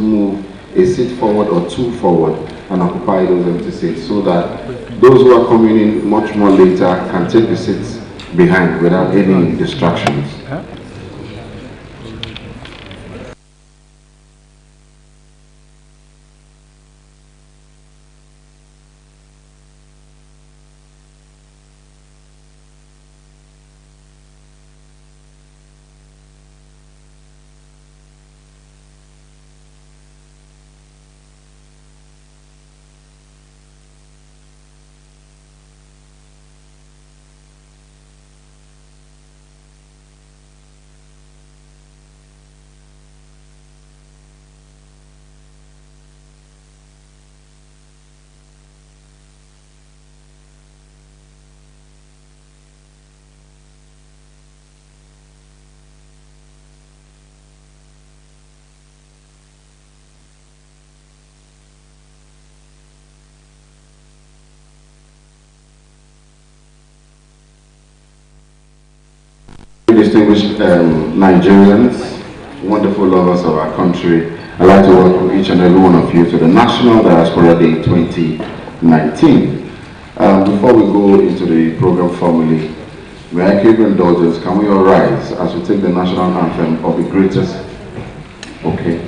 move a seat forward or two forward and occupy those empty seats so that those who are coming in much more later can take the seats behind without any distractions. Distinguished Nigerians, wonderful lovers of our country, I'd like to welcome each and every one of you to the National Diaspora Day 2019. Before we go into the program formally, may I give you indulgence, can we all rise as we take the national anthem of the greatest? Okay.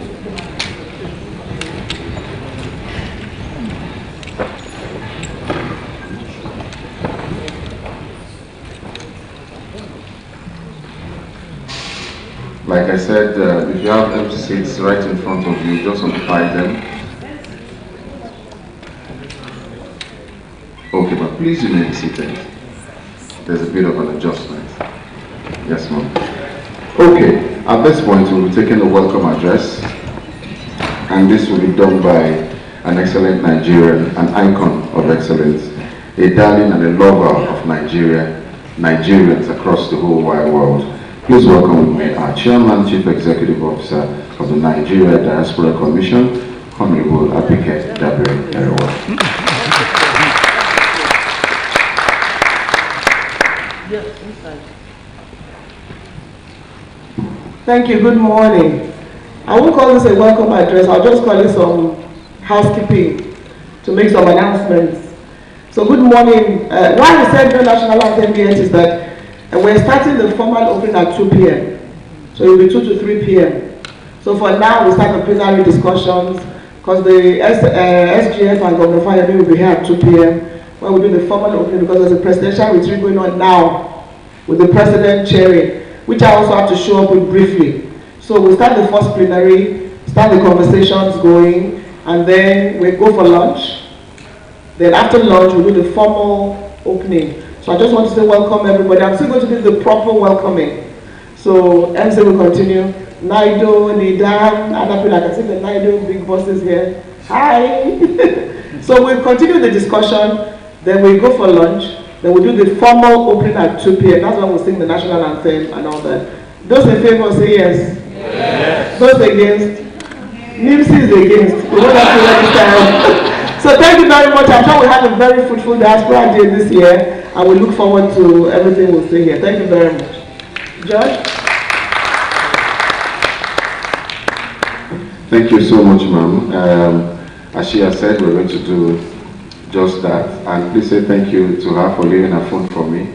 Like I said, if you have empty seats right in front of you, just occupy them. Okay, but please remain seated. There's a bit of an adjustment. Yes, ma'am. Okay, at this point we'll be taking a welcome address, and this will be done by an excellent Nigerian, an icon of excellence, a darling and a lover of Nigeria, Nigerians across the whole wide world. Please welcome with me our Chairman, Chief Executive Officer of the Nigeria Diaspora Commission, Honorable Abike Dabiri Erewa. Thank you, good morning. I won't call this a welcome address, I'll just call it some housekeeping to make some announcements. So good morning. Why we said no national anthem yet is that we're starting the formal opening at 2 p.m. So it will be 2 to 3 p.m. So for now, we start the plenary discussions because the SGF and Governor Fayemi will be here at 2 p.m. when we do the formal opening because there's a presidential retreat going on now with the president chairing, which I also have to show up with briefly. So we'll start the first plenary, start the conversations going, and then we go for lunch. Then after lunch, we'll do the formal opening. So I just want to say welcome everybody. I'm still going to do the proper welcoming. So MC will continue. Naido, Nidam, other people, I can see the Naido big bosses here. Hi. So we'll continue the discussion, then we'll go for lunch, then we'll do the formal opening at 2 p.m. That's when we'll sing the national anthem and all that. Those in favor say yes. Yes. Those against? NIMSI is against. We don't have to register. So thank you very much. I'm sure we have a very fruitful diaspora day this year, and we look forward to everything we'll see here. Thank you very much. George? Thank you so much, ma'am. As she has said, we're going to do just that. And please say thank you to her for leaving her phone for me.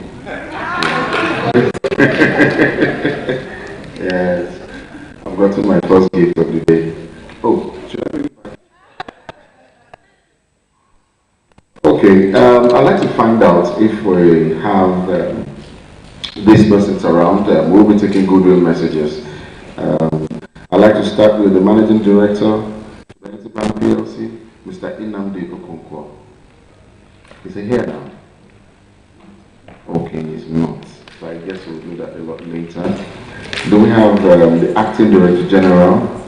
Yes. I've gotten my first gift of the day. Oh, should I bring it back? Okay, I'd like to find out if we have these persons around. We'll be taking goodwill messages. I'd like to start with the Managing Director, Benedict Bank PLC, Mr. Inamdi Okonkwo. Is he here now? Okay, he's not. So I guess we'll do that a lot later. Then we have the Acting Director General,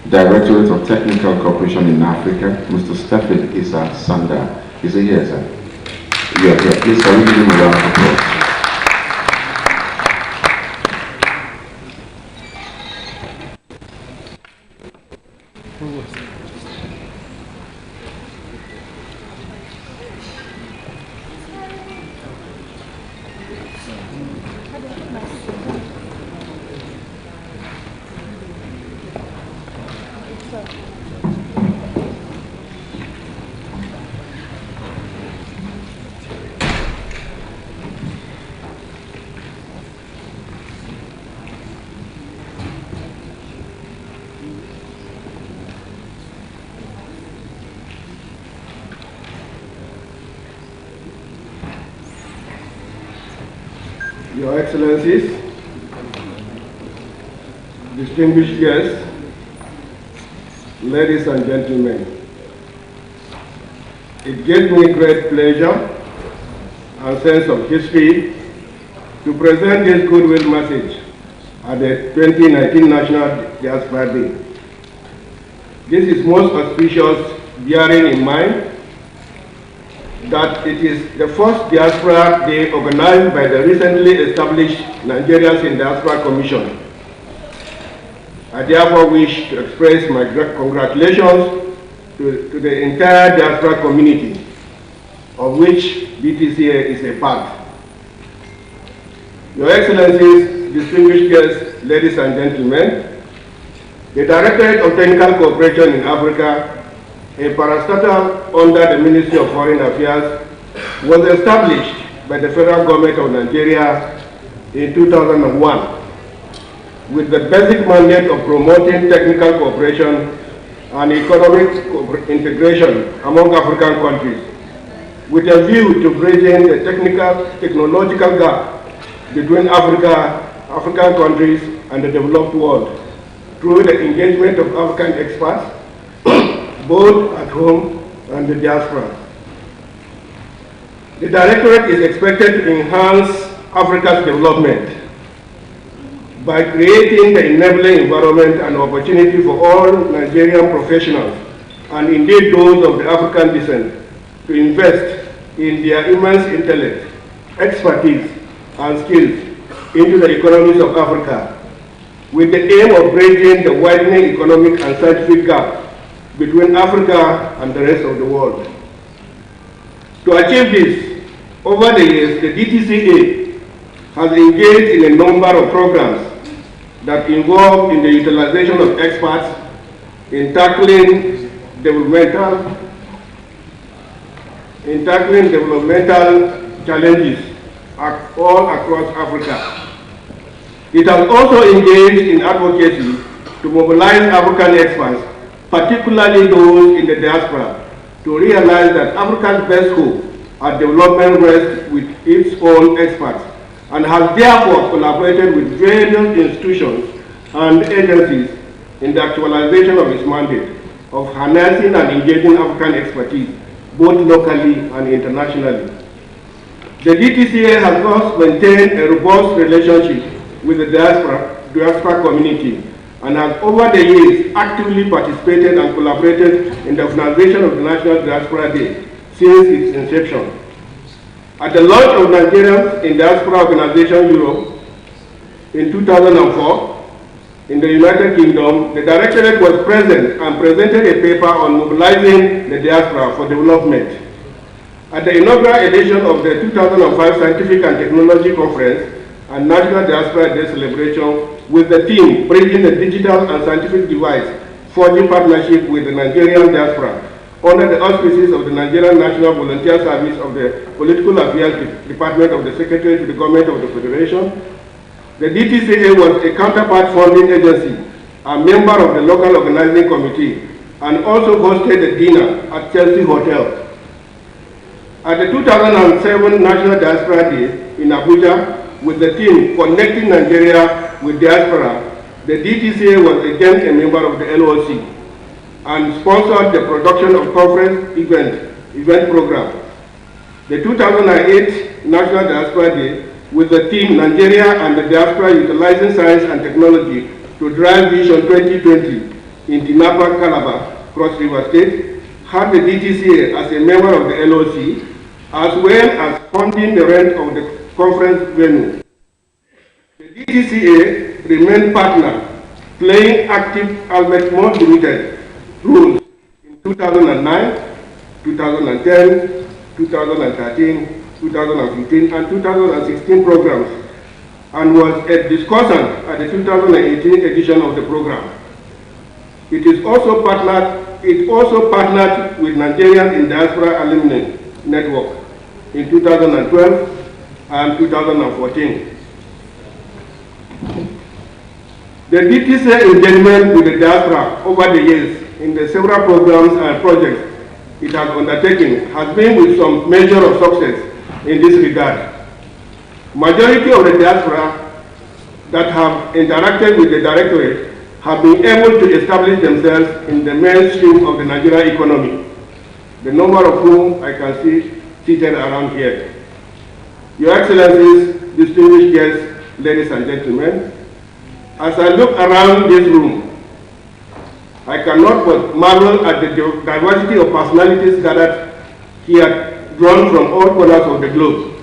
Directorate of Technical Cooperation in Africa, Mr. Stephen Issa Sanda. Is he here, sir? Yeah, yeah. Please, can we give him a round of applause? Your Excellencies, distinguished guests, ladies and gentlemen, it gives me great pleasure and sense of history to present this goodwill message at the 2019 National Diaspora Day. This is most auspicious, bearing in mind that it is the first Diaspora Day organized by the recently established Nigerians in Diaspora Commission. I therefore wish to express my congratulations to the entire Diaspora community, of which DTCA is a part. Your Excellencies, distinguished guests, ladies and gentlemen, the Directorate of Technical Cooperation in Africa, a parastatal under the Ministry of Foreign Affairs, was established by the federal government of Nigeria in 2001 with the basic mandate of promoting technical cooperation and economic integration among African countries, with a view to bridging the technological gap between African countries and the developed world through the engagement of African experts, both at home and the diaspora. The Directorate is expected to enhance Africa's development by creating the enabling environment and opportunity for all Nigerian professionals, and indeed those of the African descent, to invest in their immense intellect, expertise, and skills into the economies of Africa, with the aim of bridging the widening economic and scientific gap between Africa and the rest of the world. To achieve this, over the years, the DTCA has engaged in a number of programs that involve in the utilization of experts in tackling developmental challenges all across Africa. It has also engaged in advocacy to mobilize African experts, particularly those in the diaspora, to realize that Africa's best hope at development rests with its own experts, and has therefore collaborated with various institutions and agencies in the actualization of its mandate of harnessing and engaging African expertise, both locally and internationally. The DTCA has thus maintained a robust relationship with the diaspora community, and has over the years actively participated and collaborated in the organization of the National Diaspora Day since its inception. At the launch of Nigerians in Diaspora Organization Europe in 2004, in the United Kingdom, the Directorate was present and presented a paper on mobilizing the diaspora for development. At the inaugural edition of the 2005 Scientific and Technology Conference and National Diaspora Day celebration, with the theme Bridging the Digital and Scientific Divide, forging partnership with the Nigerian diaspora, under the auspices of the Nigerian National Volunteer Service of the Political Affairs Department of the Secretary to the Government of the Federation. The DTCA was a counterpart funding agency, a member of the local organizing committee, and also hosted a dinner at Chelsea Hotel. At the 2007 National Diaspora Day in Abuja, with the theme Connecting Nigeria with Diaspora, the DTCA was again a member of the LOC and sponsored the production of conference event program. The 2008 National Diaspora Day, with the theme Nigeria and the Diaspora Utilizing Science and Technology to Drive Vision 2020 in Tinapa, Calabar, Cross River State, had the DTCA as a member of the LOC, as well as funding the rent of the conference venue. The DTCA remained partner, playing active albeit more limited roles in 2009, 2010, 2013, 2015, and 2016 programs, and was a discussant at the 2018 edition of the program. It also partnered with Nigerian in Diaspora Alumni Network in 2012 and 2014. The DTC engagement with the diaspora over the years in the several programs and projects it has undertaken has been with some measure of success in this regard. Majority of the diaspora that have interacted with the Directorate have been able to establish themselves in the mainstream of the Nigerian economy, the number of whom I can see seated around here. Your Excellencies, distinguished guests, ladies and gentlemen, as I look around this room, I cannot but marvel at the diversity of personalities gathered here, drawn from all corners of the globe.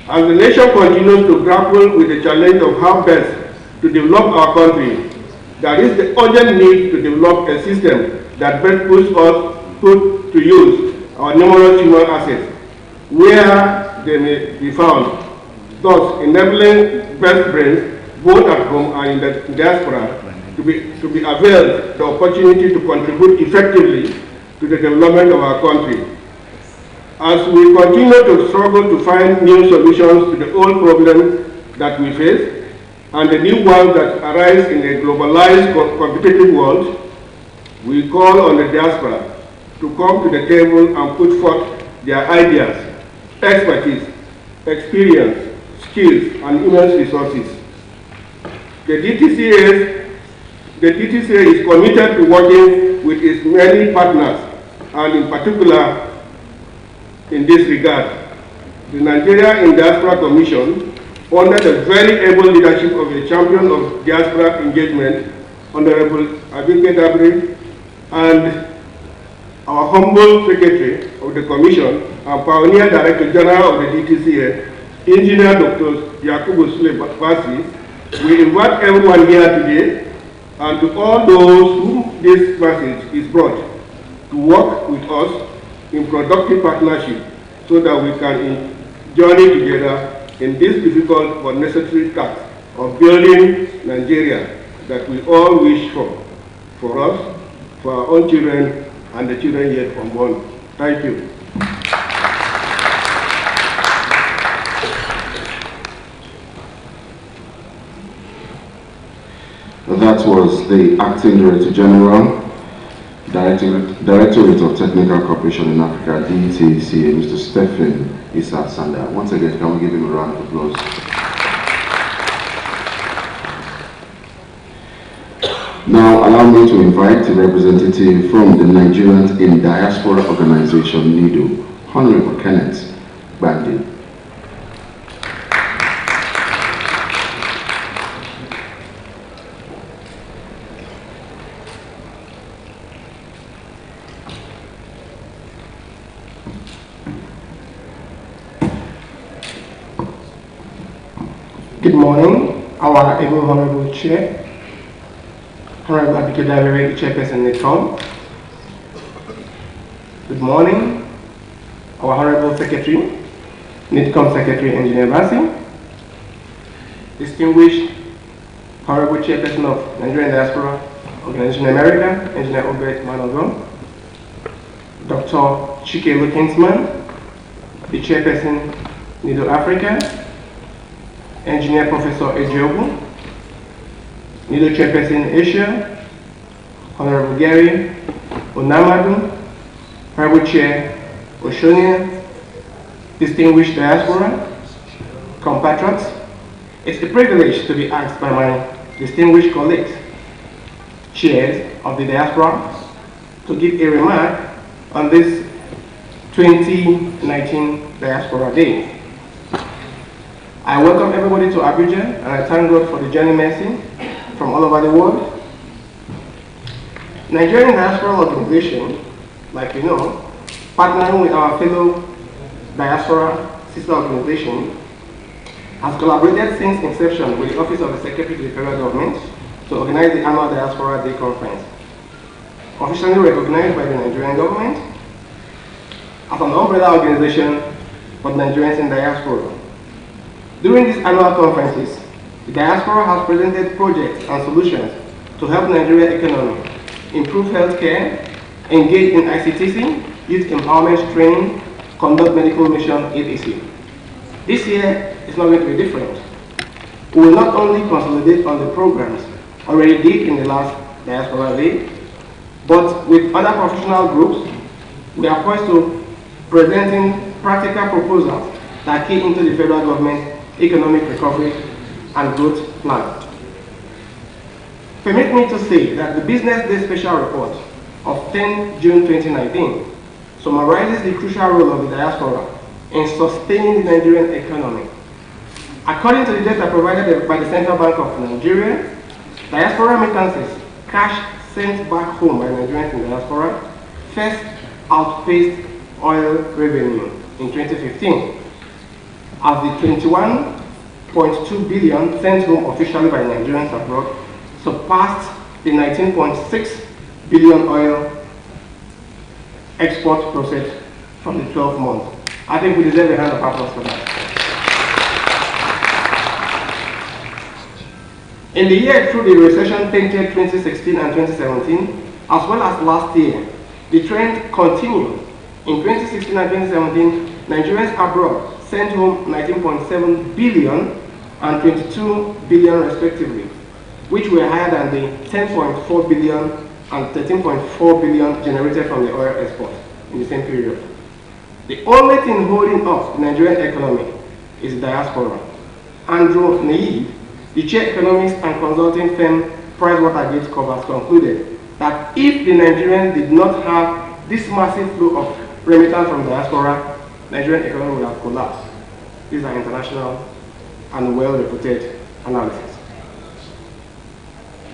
As the nation continues to grapple with the challenge of how best to develop our country, there is the urgent need to develop a system that best puts to use our numerous human assets where they may be found, thus enabling best brains both at home and in the diaspora to be availed the opportunity to contribute effectively to the development of our country. As we continue to struggle to find new solutions to the old problems that we face and the new ones that arise in a globalized competitive world, we call on the diaspora to come to the table and put forth their ideas, expertise, experience, skills, and immense resources. The DTCA is committed to working with its many partners, and in particular, in this regard, the Nigerian Diaspora Commission, under the very able leadership of the champion of diaspora engagement, Honorable Abike Dabri, and our humble secretary of the Commission and pioneer Director General of the DTCA, Engineer Dr. Yakubu Sule-Basi, we invite everyone here today and to all those whom this message is brought to work with us in productive partnership so that we can journey together in this difficult but necessary task of building Nigeria that we all wish for us, for our own children, and the children yet unborn. Thank you. That was the Acting Director General, Directorate of Technical Cooperation in Africa, DTCA, Mr. Stephen Issa Sanda. Once again, can we give him a round of applause? Now, allow me to invite a representative from the Nigerians in Diaspora Organization, NIDO, Honorable Kenneth Bandi. Good morning, our able Honorable Chair, Honorable Abike Dabiri, Chairperson NIDCOM. Good morning, our Honorable Secretary, NIDCOM Secretary Engineer Basi, distinguished Honorable Chairperson of Nigerian Diaspora Organization America, Engineer Obed Manogon, Dr. Chike Lukinsman, the Chairperson NIDO Africa, Engineer Professor Ejiogu, NIDO Chairperson Asia, Honorable Gary Onamadu, Honorable Chair Oshonia, distinguished diaspora, compatriots. It's a privilege to be asked by my distinguished colleagues, chairs of the diaspora, to give a remark on this 2019 Diaspora Day. I welcome everybody to Abuja, and I thank God for the journey mercy from all over the world. Nigerian Diaspora Organization, like you know, partnering with our fellow diaspora sister organization, has collaborated since inception with the Office of the Secretary to the Federal Government to organize the annual Diaspora Day Conference, officially recognized by the Nigerian government as an umbrella organization for Nigerians in diaspora. During these annual conferences, the diaspora has presented projects and solutions to help Nigerian economy improve healthcare, engage in ICTC, youth empowerment training, conduct medical mission, etc. This year is not going to be different. We will not only consolidate on the programs already did in the last Diaspora Day, but with other professional groups, we are poised to presenting practical proposals that key into the federal government economic recovery and growth plan. Permit me to say that the Business Day Special Report of 10 June 2019 summarizes the crucial role of the diaspora in sustaining the Nigerian economy. According to the data provided by the Central Bank of Nigeria, diaspora remittances, cash sent back home by Nigerians in diaspora, first outpaced oil revenue in 2015, as the 21.2 billion sent home officially by Nigerians abroad surpassed the 19.6 billion oil export process from the 12 months. I think we deserve a hand of applause for that. In the year through the recession-tainted 2016 and 2017, as well as last year, the trend continued. In 2016 and 2017, Nigerians abroad sent home 19.7 billion and 22 billion respectively, which were higher than the 10.4 billion and 13.4 billion generated from the oil export in the same period. The only thing holding up the Nigerian economy is the diaspora. Andrew Naive, the chair economist and consulting firm PricewaterhouseCoopers, concluded that if the Nigerians did not have this massive flow of remittance from diaspora, Nigerian economy would have collapsed. These are international and well-reputed analysis.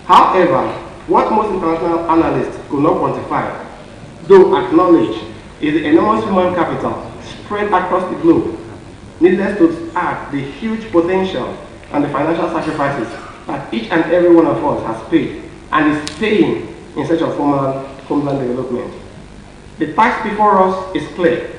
However, what most international analysts could not quantify, though acknowledge, is the enormous human capital spread across the globe. Needless to add the huge potential and the financial sacrifices that each and every one of us has paid and is paying in search of homeland development. The task before us is clear.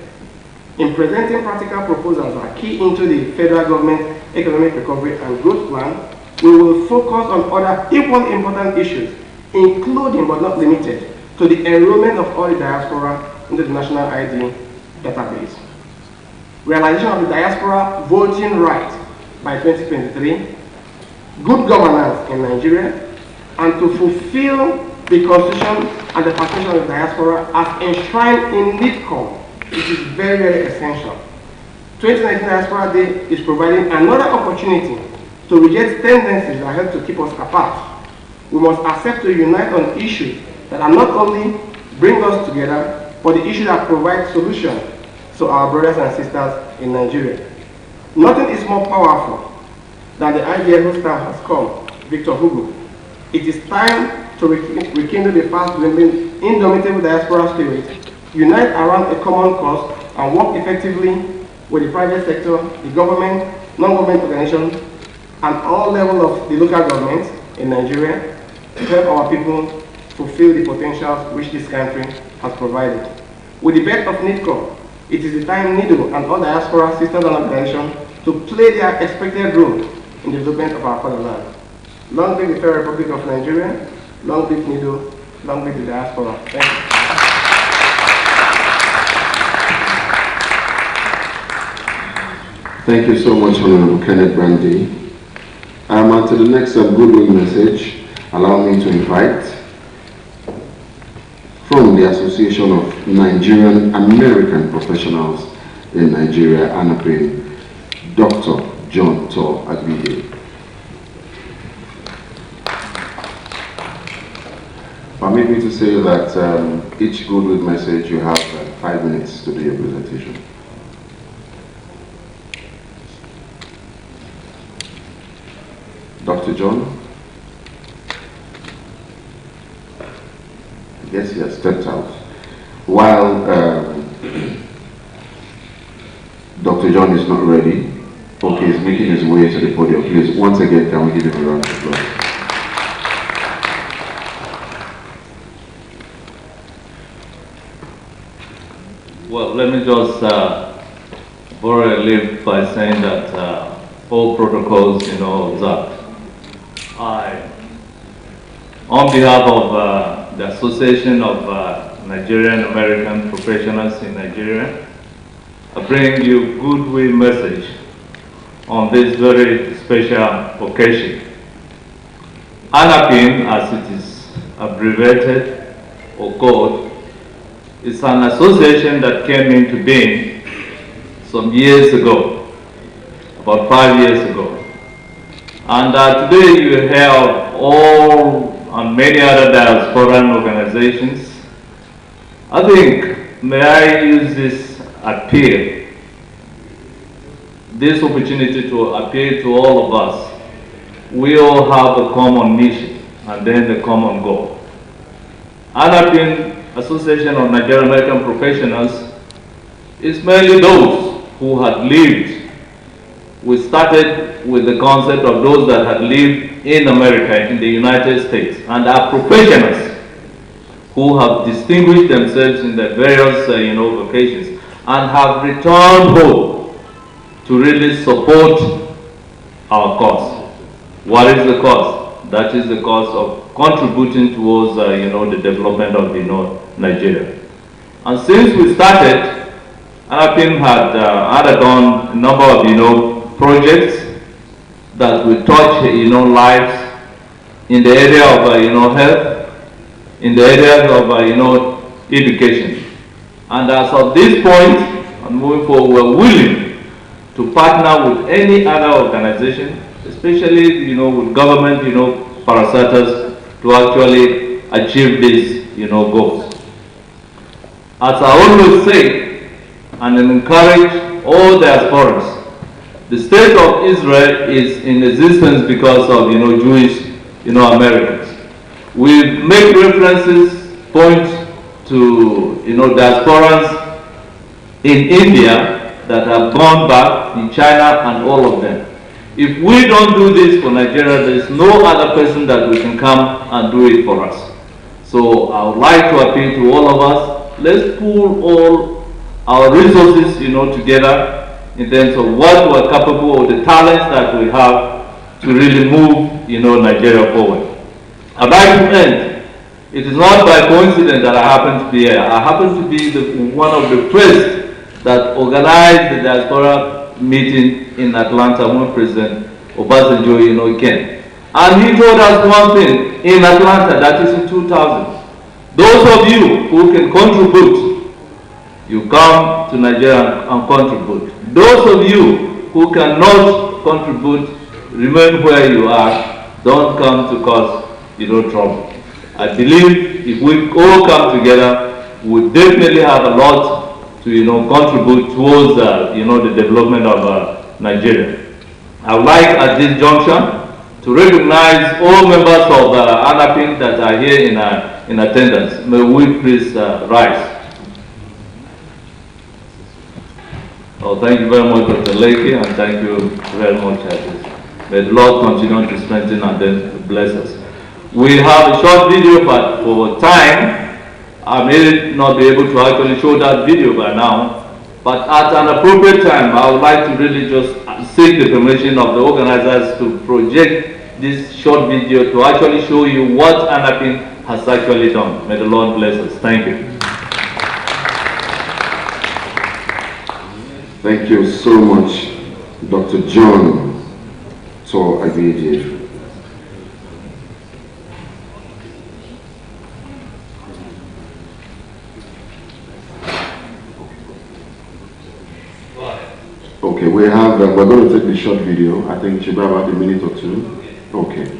In presenting practical proposals that key into the federal government economic recovery and growth plan, we will focus on other equally important issues, including but not limited to the enrollment of all the diaspora into the national ID database, realization of the diaspora voting right by 2023, good governance in Nigeria, and to fulfill the Constitution and the participation of the diaspora as enshrined in NIDCOM, which is very, very essential. 2019 Diaspora Day is providing another opportunity to reject tendencies that help to keep us apart. We must accept to unite on issues that are not only bring us together, but the issues that provide solutions to our brothers and sisters in Nigeria. Nothing is more powerful than the idea whose time has come, Victor Hugo. It is time to rekindle the fast-dwindling, indomitable diaspora spirit, unite around a common cause, and work effectively with the private sector, the government, non-government organizations, and all levels of the local governments in Nigeria to help our people fulfill the potentials which this country has provided. With the birth of NIDCO, it is the time NIDO and all diaspora systems and organizations to play their expected role in the development of our fatherland. Long live the Federal Republic of Nigeria, long live NIDO, long live the diaspora. Thank you. Thank you so much, Honorable Kenneth Brandy. And to the next goodwill message, allow me to invite from the Association of Nigerian American Professionals in Nigeria, ANAPIN, Dr. John Tor Agbide. Permit me to say that each goodwill message you have 5 minutes to do your presentation. Dr. John? I guess he has stepped out. While Dr. John is not ready, okay, he's making his way to the podium. Please, once again, can we give him a round of applause? Well, let me just borrow a leaf by saying that all protocols, observed. On behalf of the Association of Nigerian American Professionals in Nigeria, I bring you goodwill message on this very special occasion. ANAPIN, as it is abbreviated or called, is an association that came into being some years ago, about 5 years ago. And today you hear of all and many other diasporan organizations. I think, may I use this appeal, this opportunity to appeal to all of us. We all have a common mission and then a common goal. ANAPIN, Association of Nigerian American Professionals, is mainly those who had lived. We started with the concept of those that had lived in America, in the United States, and are professionals who have distinguished themselves in their various vocations and have returned home to really support our cause. What is the cause? That is the cause of contributing towards the development of Nigeria. And since we started, ANAPIN had undergone a number of projects that will touch lives in the area of health, in the area of education. And as of this point and moving forward, we're willing to partner with any other organization, especially with government parastatals, to actually achieve these goals. As I always say and encourage all diasporans, the state of Israel is in existence because of Jewish Americans. We make references, point to diasporans in India that have gone back, in China and all of them. If we don't do this for Nigeria, there is no other person that we can come and do it for us. So I would like to appeal to all of us, let's pool all our resources together in terms of what we're capable of, the talents that we have to really move Nigeria forward. I'd like to end. It is not by coincidence that I happen to be here. I happen to be one of the first that organized the diaspora meeting in Atlanta when President Obasanjo came. And he told us one thing in Atlanta, that is in 2000. Those of you who can contribute, you come to Nigeria and contribute. Those of you who cannot contribute, remain where you are. Don't come to cause trouble. I believe if we all come together, we definitely have a lot to contribute towards the development of Nigeria. I would like at this junction to recognize all members of ANAPIN that are here in attendance. May we please rise. Oh, thank you very much, Dr. Lakey, and thank you very much, May the Lord continue to strengthen and then bless us. We have a short video, but for time, I may not be able to actually show that video by now. But at an appropriate time, I would like to really just seek the permission of the organizers to project this short video to actually show you what ANAPIN has actually done. May the Lord bless us. Thank you. Thank you so much, Dr. John Agbeje. Okay, we're going to take the short video. I think it should be about a minute or two. Okay.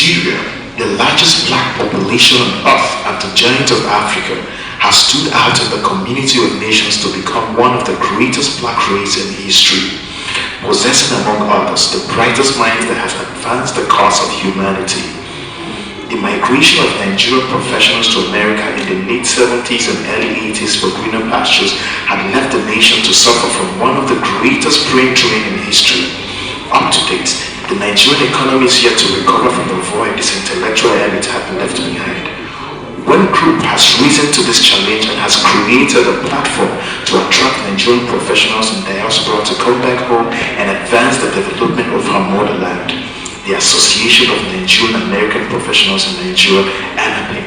Nigeria, the largest black population on earth and the giant of Africa, has stood out in the community of nations to become one of the greatest black races in history, possessing among others the brightest minds that have advanced the cause of humanity. the migration of Nigerian professionals to America in the late 70s and early 80s for greener pastures had left the nation to suffer from one of the greatest brain drain in history. Up to date, the Nigerian economy is yet to recover from the void this intellectual elite had left behind. One group has risen to this challenge and has created a platform to attract Nigerian professionals in diaspora to come back home and advance the development of our motherland. The Association of Nigerian American Professionals in Nigeria, ANAPIN.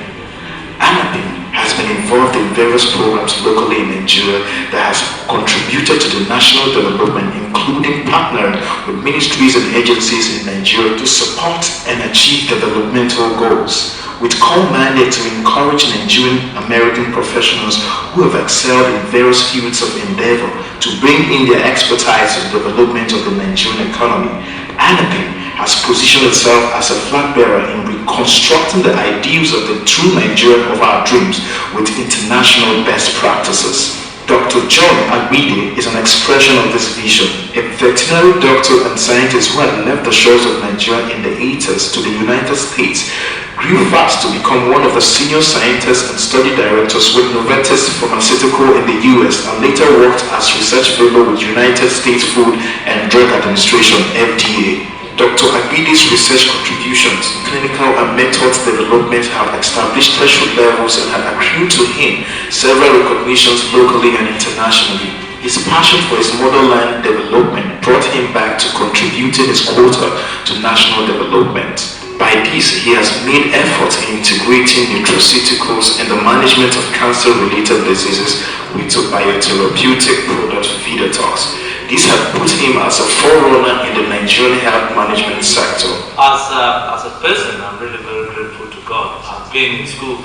ANAPIN has been involved in various programs locally in Nigeria that has contributed to the national development, including partnering with ministries and agencies in Nigeria to support and achieve developmental goals, with core mandate to encourage Nigerian American professionals who have excelled in various fields of endeavor to bring in their expertise in the development of the Nigerian economy. ANAPIN has positioned itself as a flag bearer in reconstructing the ideals of the true Nigerian of our dreams with international best practices. Dr. John Agbide is an expression of this vision, a veterinary doctor and scientist who had left the shores of Nigeria in the 80s to the United States, grew fast to become one of the senior scientists and study directors with Novartis Pharmaceutical in the US, and later worked as research fellow with United States Food and Drug Administration, FDA. Dr. Agbidi's research contributions, clinical and methods development have established threshold levels and have accrued to him several recognitions locally and internationally. His passion for his motherland development brought him back to contributing his quota to national development. By this, he has made efforts in integrating nutraceuticals in the management of cancer-related diseases with a biotherapeutic product Vidatox. This has put him as a forerunner in the Nigerian health management sector. As a person, I'm really very grateful to God. I've been in school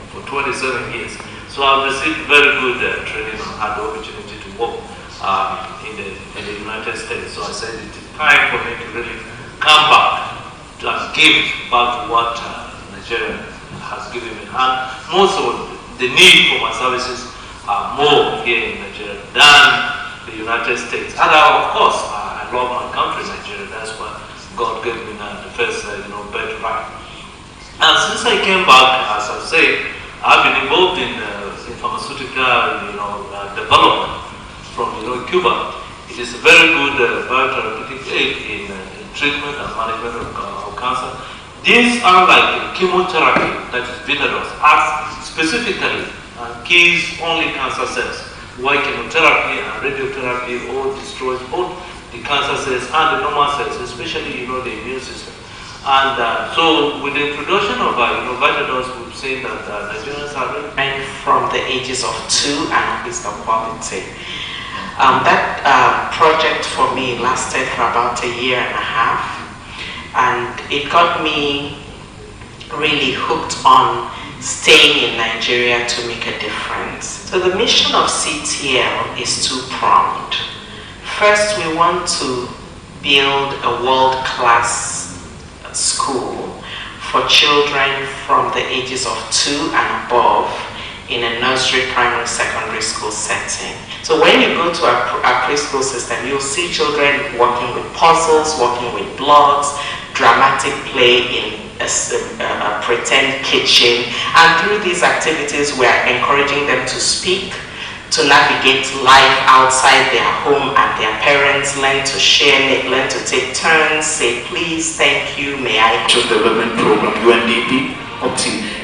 for 27 years, so I've received very good training and had the opportunity to work in the United States. So I said it is time for me to really come back and give back to what Nigeria has given me. And most of the need for my services are more here in Nigeria than the United States. And of course, I love my country, Nigeria. That's why God gave me the first, birthright. And since I came back, as I said, I've been involved in pharmaceutical, development from, Cuba. It is a very good biotherapeutic aid in treatment and management of cancer. These are like chemotherapy, that is Vidatox, acts specifically and kills only cancer cells. Why chemotherapy and radiotherapy all destroys both the cancer cells and the normal cells, especially the immune system. And so with the introduction of Vidatox, we've seen that Nigerians are and from the ages of 2 and at least the quality. That project for me lasted for about a year and a half, and it got me really hooked on staying in Nigeria to make a difference. So the mission of CTL is two-pronged. First, we want to build a world-class school for children from the ages of 2 and above in a nursery, primary, secondary school setting. So when you go to our preschool system, you'll see children working with puzzles, working with blocks, dramatic play in a pretend kitchen, and through these activities we are encouraging them to speak, to navigate life outside their home and their parents, learn to share, learn to take turns, say please, thank you, may I. Development Program, UNDP,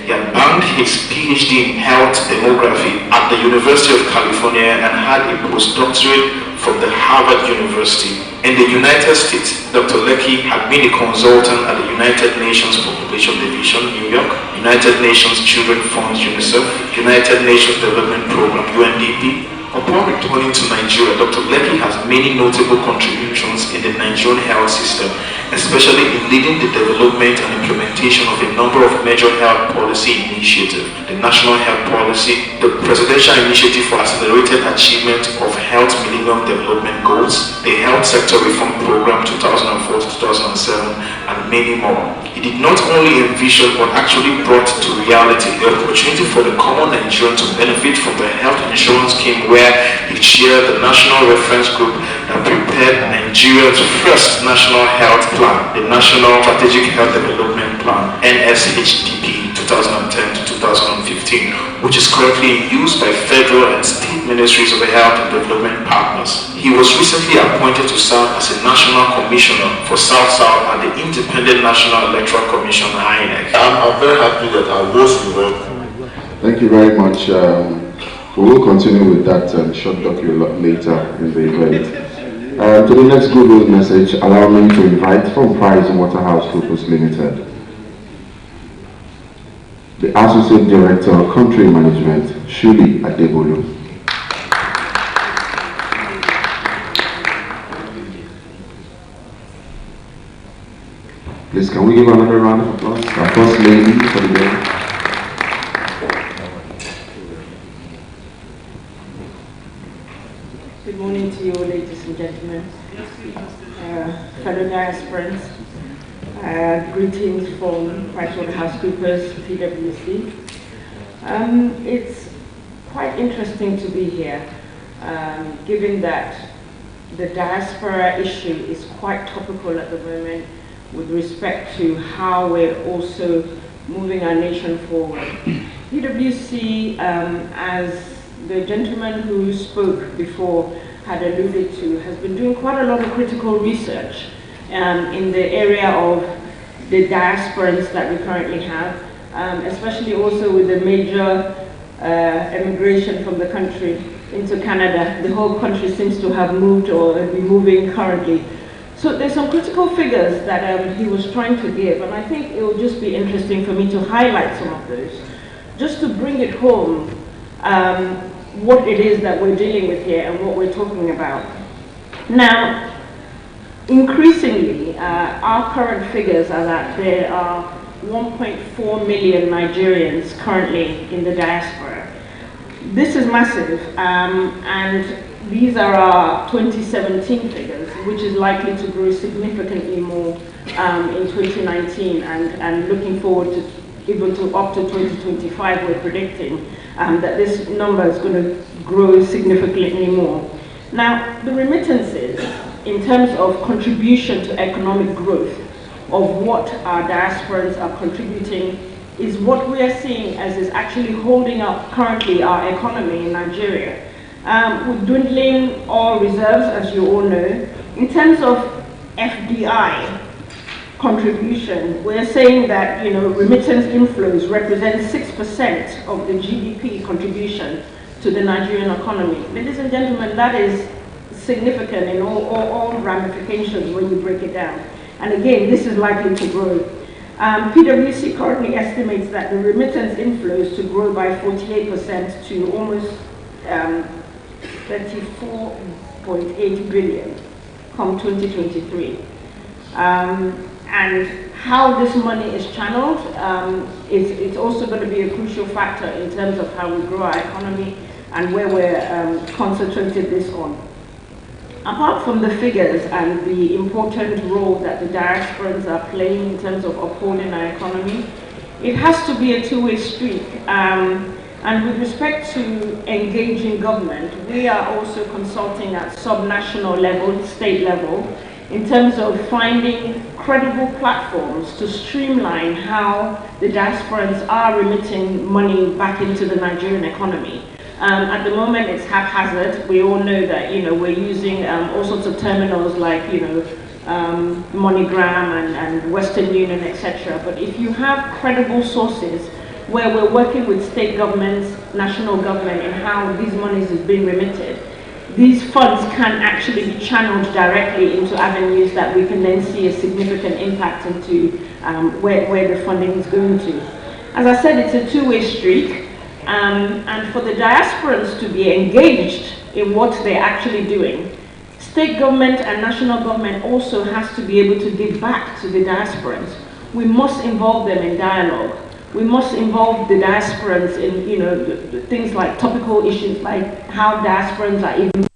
he had earned his PhD in health demography at the University of California and had a postdoctorate from the Harvard University. In the United States, Dr. Lecky had been a consultant at the United Nations Population Division, New York, United Nations Children Fund, UNICEF, United Nations Development Program, UNDP. Upon returning to Nigeria, Dr. Lecky has many notable contributions in the Nigerian health system, especially in leading the development and implementation of a number of major health policy initiatives: the National Health Policy, the Presidential Initiative for Accelerated Achievement of Health Millennium Development Goals, the Health Sector Reform Program 2004 to 2007, and many more. He did not only envision but actually brought to reality the opportunity for the common Nigerian to benefit from the health insurance scheme, where he chaired the National Reference Group that prepared Nigeria's first National Health Plan, the National Strategic Health Development Plan, NSHDP 2010 to 2015, which is currently in use by federal and state ministries of health and development partners. He was recently appointed to serve as a National Commissioner for South-South at the Independent National Electoral Commission, INEC. I'm very happy that I was involved. Thank you very much. We will continue with that short document later in the event. To the next Google message, allow me to invite from PricewaterhouseCoopers Limited, the Associate Director of Country Management, Shuli Adebolu. Please, can we give another round of applause? Our first lady for the day. Good morning to you all, ladies and gentlemen, fellow diasporans. Greetings from PricewaterhouseCoopers, PwC. It's quite interesting to be here, given that the diaspora issue is quite topical at the moment with respect to how we're also moving our nation forward. PwC, as the gentleman who spoke before had alluded to, has been doing quite a lot of critical research in the area of the diasporans that we currently have, especially also with the major immigration from the country into Canada. The whole country seems to have moved or be moving currently. So there's some critical figures that he was trying to give, and I think it will just be interesting for me to highlight some of those, just to bring it home what it is that we're dealing with here and what we're talking about. Now, increasingly, our current figures are that there are 1.4 million Nigerians currently in the diaspora. This is massive, and these are our 2017 figures, which is likely to grow significantly more in 2019, and looking forward to even to up to 2025, we're predicting that this number is going to grow significantly more. Now, the remittances, in terms of contribution to economic growth, of what our diasporans are contributing, is what we are seeing as is actually holding up currently our economy in Nigeria. With dwindling oil reserves, as you all know, in terms of FDI contribution, we're saying that remittance inflows represent 6% of the GDP contribution to the Nigerian economy. Ladies and gentlemen, that is significant in all ramifications when you break it down. And again, this is likely to grow. PwC currently estimates that the remittance inflows to grow by 48% to almost 34.8 billion come 2023. And how this money is channeled, it's also going to be a crucial factor in terms of how we grow our economy and where we're concentrated this on. Apart from the figures and the important role that the diasporans are playing in terms of upholding our economy, it has to be a two-way street. And with respect to engaging government, we are also consulting at sub-national level, state level, in terms of finding credible platforms to streamline how the diasporans are remitting money back into the Nigerian economy. At the moment, it's haphazard. We all know that we're using all sorts of terminals like MoneyGram and Western Union, etc. But if you have credible sources where we're working with state governments, national government, in how these monies is being remitted, these funds can actually be channeled directly into avenues that we can then see a significant impact into where the funding is going to. As I said, it's a two-way street. And for the diasporans to be engaged in what they're actually doing, state government and national government also has to be able to give back to the diasporans. We must involve them in dialogue. We must involve the diasporans in things like topical issues, like how diasporans are even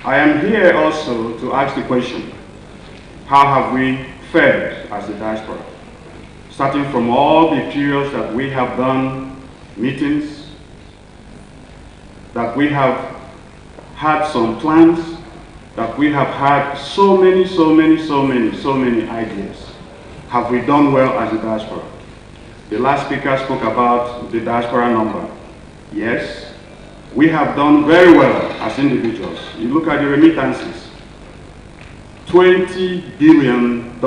I am here also to ask the question, how have we fared as a diaspora? Starting from all the periods that we have done meetings, that we have had some plans, that we have had so many ideas. Have we done well as a diaspora? The last speaker spoke about the diaspora number. Yes, we have done very well as individuals. You look at the remittances, $20 billion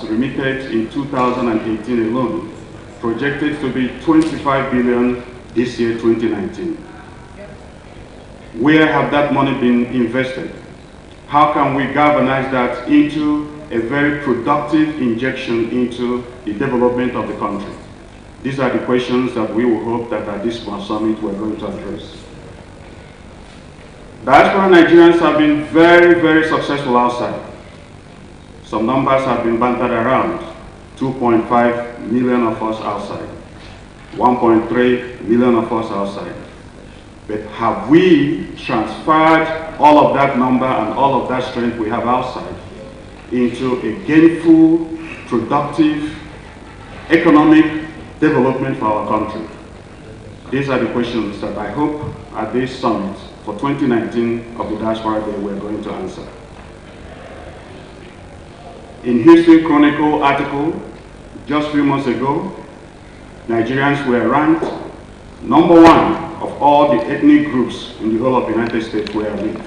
remitted in 2018 alone, projected to be $25 billion this year, 2019. Where have that money been invested? How can we galvanize that into a very productive injection into the development of the country? These are the questions that we will hope that at this summit we're going to address. Diaspora Nigerians have been very successful outside. Some numbers have been bantered around. 2.5 million of us outside. 1.3 million of us outside. But have we transferred all of that number and all of that strength we have outside into a gainful, productive, economic development for our country? These are the questions that I hope at this summit for 2019 of the Diaspora Day we're going to answer. In History Chronicle article just a few months ago, Nigerians were ranked #1 of all the ethnic groups in the whole of the United States where I live.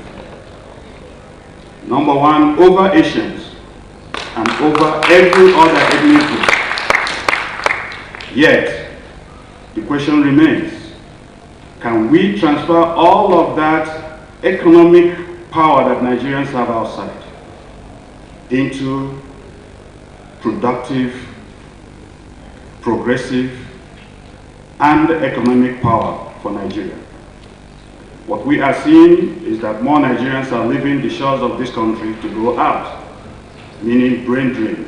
#1 over Asians and over every other ethnic group. Yet, the question remains, can we transfer all of that economic power that Nigerians have outside into productive, progressive, and economic power for Nigeria? What we are seeing is that more Nigerians are leaving the shores of this country to go out, meaning brain drain.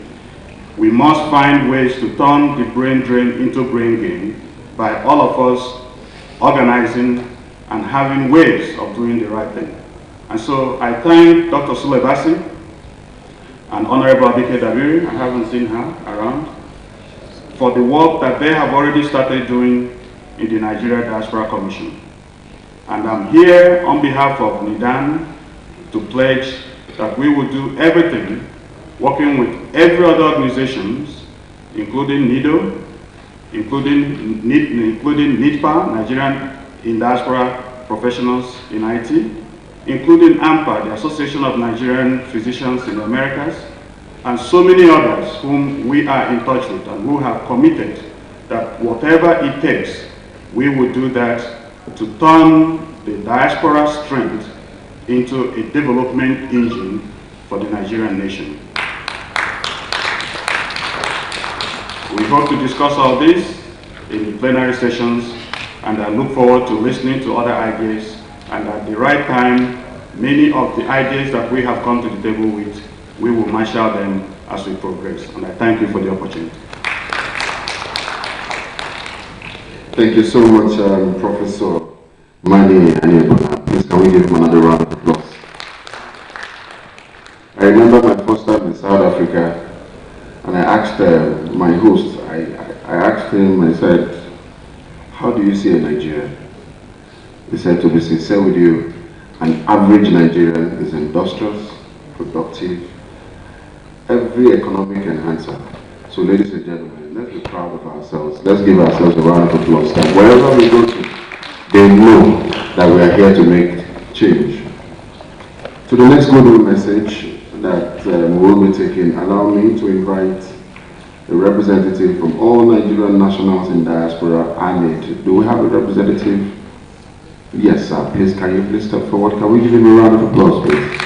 We must find ways to turn the brain drain into brain gain by all of us organizing and having ways of doing the right thing. And so I thank Dr. Sulebasi and Honorable Abike Dabiri, I haven't seen her around, for the work that they have already started doing in the Nigeria Diaspora Commission. And I'm here on behalf of NIDAN to pledge that we will do everything, working with every other organizations, including NIDO, including NIDPA, Nigerian in Diaspora Professionals in IT, including AMPA, the Association of Nigerian Physicians in the Americas, and so many others whom we are in touch with and who have committed that whatever it takes, we will do that to turn the diaspora strength into a development engine for the Nigerian nation. We hope to discuss all this in the plenary sessions, and I look forward to listening to other ideas, and at the right time, many of the ideas that we have come to the table with, we will marshal them as we progress. And I thank you for the opportunity. Thank you so much, Professor Mani Anibona. Please, can we give him another round of applause? I remember my first time in South Africa, and I asked my host, I asked him, I said, how do you see a Nigerian? He said, to be sincere with you, an average Nigerian is industrious, productive, every economic enhancer. So ladies and gentlemen, let's be proud of ourselves. Let's give ourselves a round of applause. That wherever we go to, they know that we are here to make change. To the next golden message that we'll be taking, allow me to invite a representative from all Nigerian nationals in diaspora, ANID. Do we have a representative? Yes, sir. Please, can you please step forward? Can we give him a round of applause, please?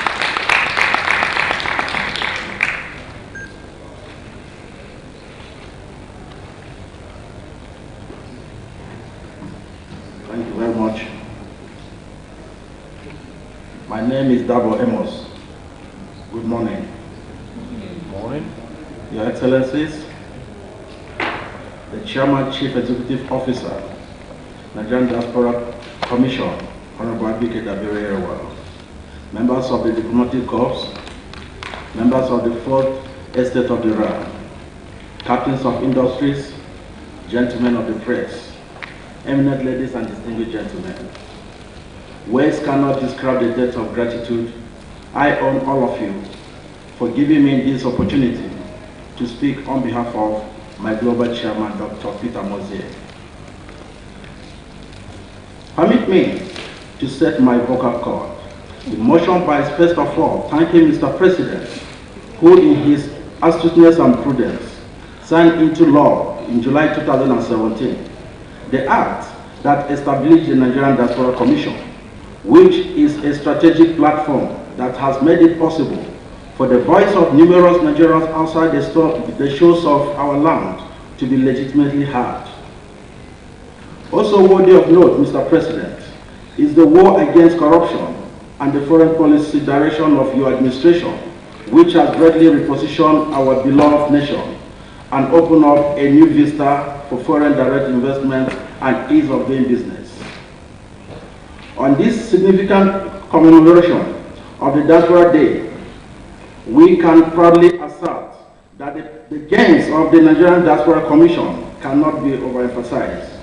Thank you very much. My name is Dabo Amos. Good morning. Good morning. Your Excellencies, the Chairman, Chief Executive Officer, Nigerian Diaspora Commission, Honorable Abike Dabiri, members of the diplomatic corps, members of the Fourth Estate of the realm, captains of industries, gentlemen of the press, eminent ladies and distinguished gentlemen. Words cannot describe the depth of gratitude I owe all of you for giving me this opportunity to speak on behalf of my global chairman, Dr. Peter Mozier. Permit me to set my vocal cord. The motion by first of all thanking Mr. President, who in his astuteness and prudence signed into law in July 2017 the act that established the Nigerian Diaspora Commission, which is a strategic platform that has made it possible for the voice of numerous Nigerians outside the shores of our land to be legitimately heard. Also worthy of note, Mr. President, is the war against corruption and the foreign policy direction of your administration, which has greatly repositioned our beloved nation and opened up a new vista for foreign direct investment and ease of doing business. On this significant commemoration of the Diaspora Day, we can proudly assert that the gains of the Nigerian Diaspora Commission cannot be overemphasized.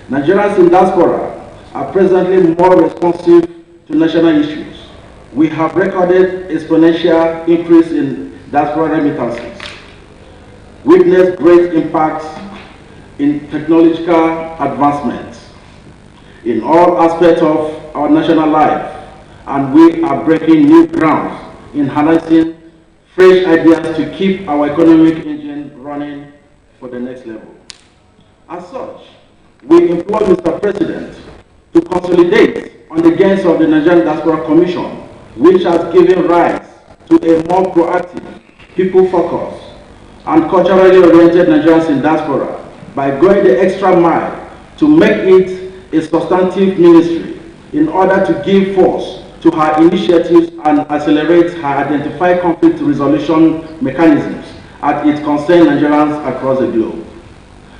Nigerians in diaspora are presently more responsive to national issues. We have recorded exponential increase in diaspora remittances, witnessed great impacts in technological advancements in all aspects of our national life, and we are breaking new grounds in harnessing fresh ideas to keep our economic engine running for the next level. As such, we implore Mr. President to consolidate on the gains of the Nigerian Diaspora Commission, which has given rise to a more proactive, people-focused, and culturally oriented Nigerians in diaspora by going the extra mile to make it a substantive ministry in order to give force to her initiatives and accelerate her identified conflict resolution mechanisms as it concerns Nigerians across the globe.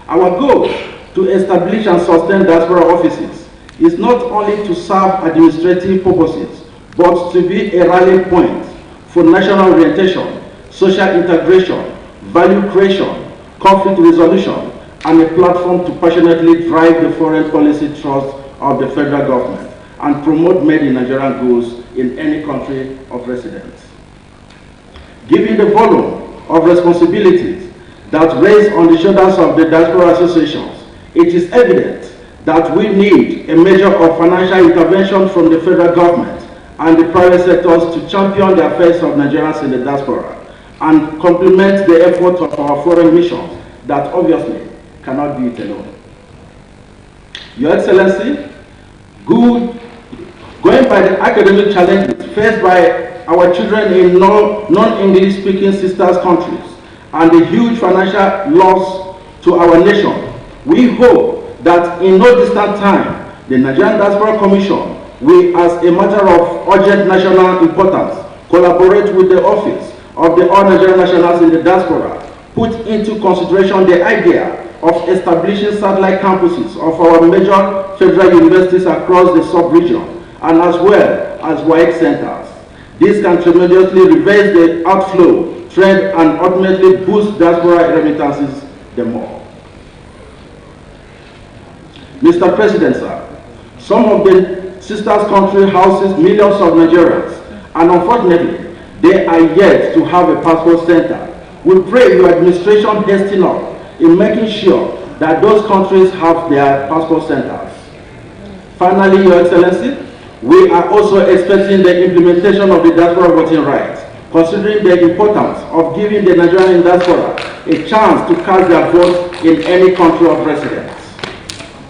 Our goal to establish and sustain diaspora offices is not only to serve administrative purposes, but to be a rallying point for national orientation, social integration, value creation, conflict resolution, and a platform to passionately drive the foreign policy thrust of the federal government and promote made in Nigerian goals in any country of residence. Given the volume of responsibilities that rest on the shoulders of the diaspora associations, it is evident that we need a measure of financial intervention from the federal government and the private sectors to champion the affairs of Nigerians in the diaspora and complement the efforts of our foreign missions that obviously cannot do it alone. Your Excellency, going by the academic challenges faced by our children in non-English speaking sisters countries and the huge financial loss to our nation, we hope that in no distant time, the Nigerian Diaspora Commission will, as a matter of urgent national importance, collaborate with the Office of the All Nigerian Nationals in the Diaspora, put into consideration the idea of establishing satellite campuses of our major federal universities across the sub-region, and as well as WAEC centers. This can tremendously reverse the outflow trend and ultimately boost diaspora remittances the more. Mr. President, sir, some of the sisters country houses millions of Nigerians, and unfortunately, they are yet to have a passport center. We pray your administration hasten up in making sure that those countries have their passport centers. Finally, Your Excellency, we are also expecting the implementation of the diaspora voting rights, considering the importance of giving the Nigerian diaspora a chance to cast their vote in any country of residence.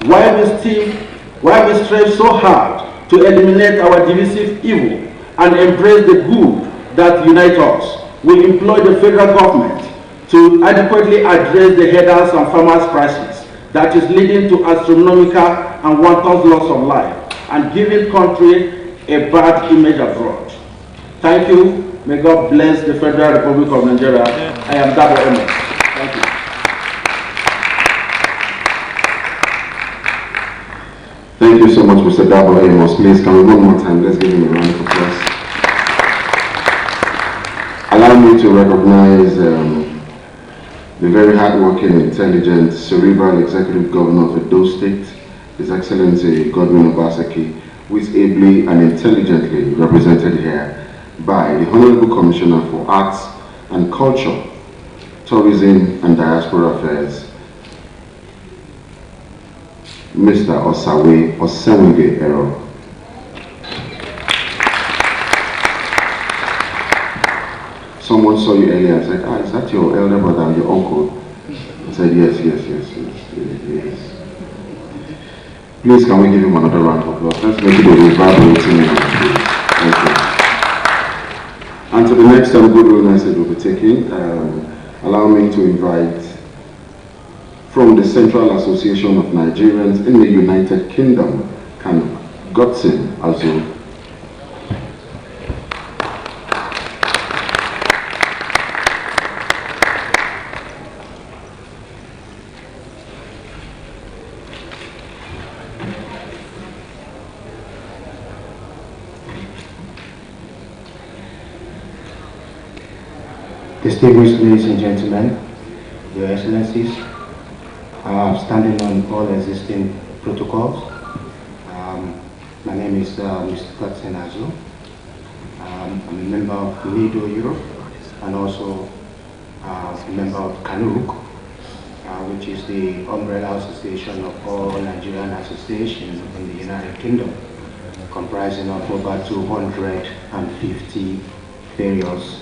While we strive so hard to eliminate our divisive evil and embrace the good that unites us, we employ the federal government to adequately address the headers and farmers' crisis that is leading to astronomical and wanton loss of life and giving country a bad image abroad. Thank you. May God bless the Federal Republic of Nigeria. I am Dabo Emos. Thank you. Thank you so much, Mr. Dabo Amos. Please, can we one more time? Let's give him a round of applause. allow me to recognize the very hardworking, intelligent, cerebral executive governor of Edo State, His Excellency Godwin Obaseki, who is ably and intelligently represented here by the Honorable Commissioner for Arts and Culture, Tourism and Diaspora Affairs, Mr. Osawe Osewege Ero. Someone saw you earlier and said, is that your elder brother and your uncle? I said, yes. Please, can we give him another round of applause? Let's make it a reverberating round. Thank you. And to the next goodwill message we'll be taking, allow me to invite from the Central Association of Nigerians in the United Kingdom, Godson Azul. Distinguished ladies and gentlemen, Your Excellencies, standing on all existing protocols, my name is Mr. Godson Azu. I'm a member of NIDO Europe and also a member of CANUC, which is the umbrella association of all Nigerian associations in the United Kingdom, comprising of over 250 various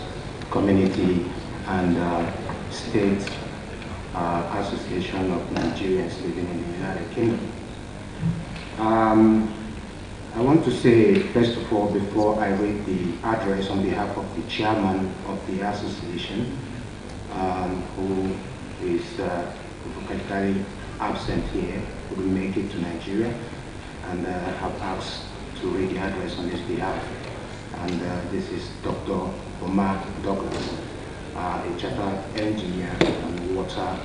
community and state association of Nigerians living in the United Kingdom. I want to say, first of all, before I read the address on behalf of the chairman of the association, who is hypothetically absent here, couldn't make it to Nigeria, and have asked to read the address on his behalf. And this is Dr. Omar Douglas, a chartered engineer and water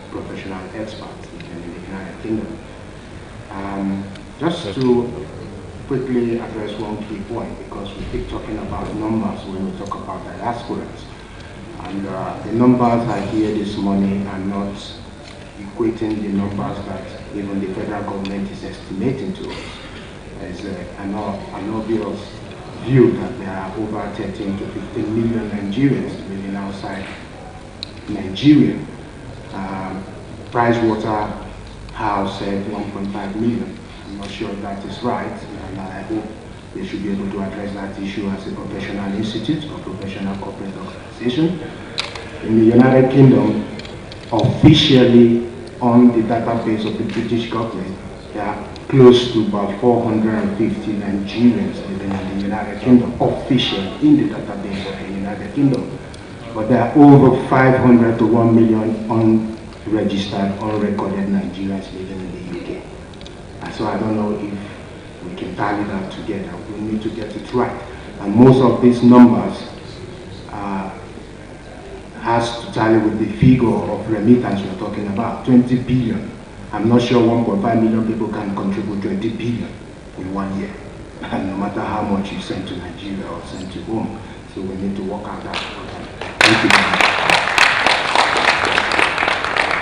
professional expert in the United Kingdom. Just to quickly address one key point, because we keep talking about numbers when we talk about diasporans. And the numbers I hear this morning are not equating the numbers that even the federal government is estimating to us. There's an obvious view that there are over 13 to 15 million Nigerians living outside Nigeria. Pricewaterhouse said 1.5 million. I'm not sure if that is right, and I hope they should be able to address that issue as a professional institute or professional corporate organization. In the United Kingdom, officially on the database of the British government, there are close to about 450 Nigerians living in the United Kingdom, officially in the database of the United Kingdom. But there are over 500 to 1 million unregistered, unrecorded Nigerians living in the UK. And so I don't know if we can tally that together. We need to get it right. And most of these numbers has to tally with the figure of remittance we're talking about, 20 billion. I'm not sure 1.5 million people can contribute 20 billion in 1 year, and no matter how much you send to Nigeria or send to home. So we need to work out that. Thank you very much.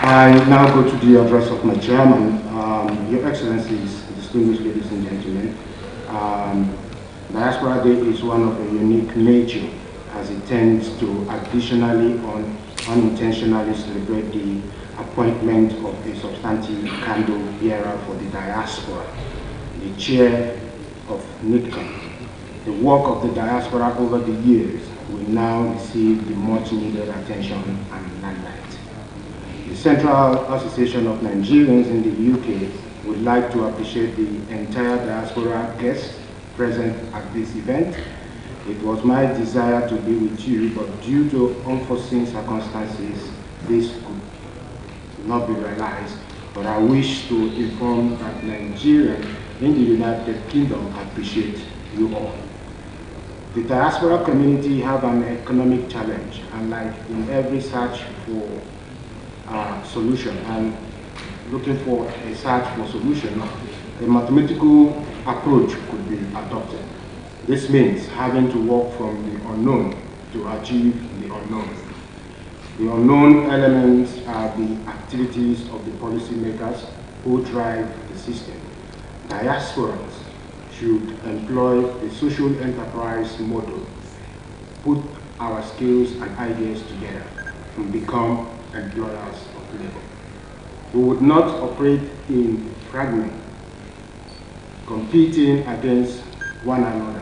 I now go to the address of my chairman. Your Excellencies, distinguished ladies and gentlemen, Diaspora Day is one of a unique nature, as it tends to additionally unintentionally celebrate the appointment of a substantive candle bearer for the diaspora, the chair of NIDCON. The work of the diaspora over the years will now receive the much needed attention and limelight. The Central Association of Nigerians in the UK would like to appreciate the entire diaspora guests present at this event. It was my desire to be with you, but due to unforeseen circumstances, this could not be realized. But I wish to inform that Nigerians in the United Kingdom appreciate you all. The diaspora community have an economic challenge, and like in every search for a solution and looking for a search for solution, a mathematical approach could be adopted. This means having to work from the unknown to achieve the unknown. The unknown elements are the activities of the policymakers who drive the system. Diasporans should employ the social enterprise model, put our skills and ideas together, and become employers of labor. We would not operate in fragments, competing against one another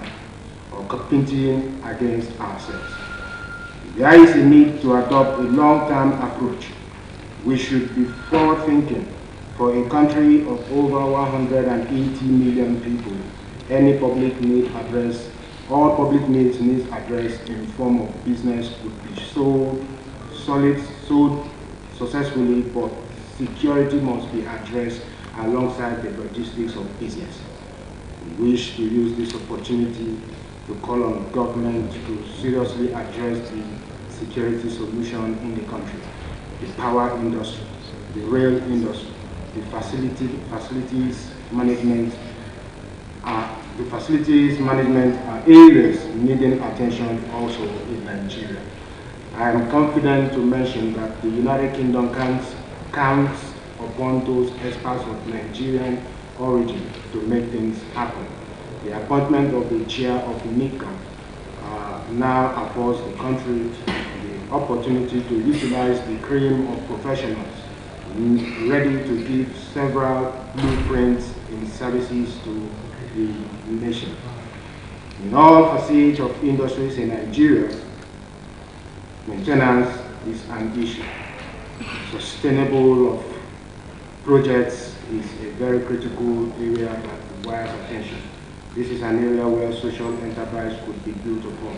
or competing against ourselves. There is a need to adopt a long-term approach. We should be forward-thinking. For a country of over 180 million people, any public need addressed, all public needs addressed in form of business would be sold successfully, but security must be addressed alongside the logistics of business. We wish to use this opportunity to call on government to seriously address the security solution in the country. The power industry, the rail industry, the facilities management are areas needing attention also in Nigeria. I am confident to mention that the United Kingdom counts upon those experts of Nigerian origin to make things happen. The appointment of the chair of NICA now affords the country the opportunity to utilize the cream of professionals ready to give several blueprints in services to the nation. In all facets of industries in Nigeria, maintenance is an issue. Sustainable of projects is a very critical area that requires attention. This is an area where social enterprise could be built upon.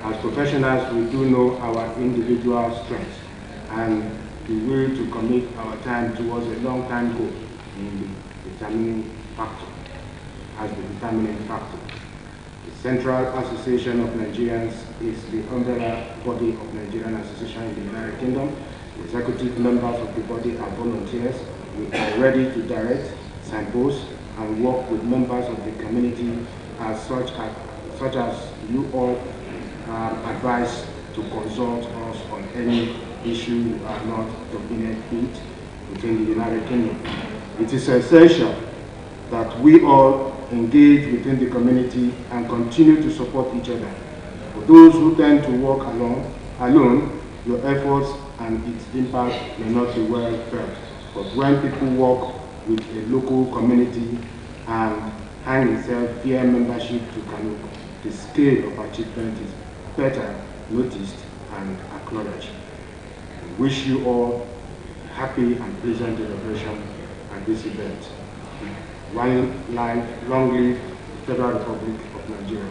As professionals, we do know our individual strengths and the will to commit our time towards a long-term goal in the determining factor, as the determining factor. The Central Association of Nigerians is the umbrella body of Nigerian Association in the United Kingdom. The executive members of the body are volunteers. We are ready to direct, signpost, and work with members of the community such as you all advise to consult us on any issue you are not dominant with within the United Kingdom. It is essential that we all engage within the community and continue to support each other. For those who tend to work alone, your efforts and its impact may not be well felt. But when people work with a local community and hang itself via membership to Kano, the scale of achievement is better noticed and acknowledged. I wish you all happy and pleasant celebration at this event. Long live the Federal Republic of Nigeria.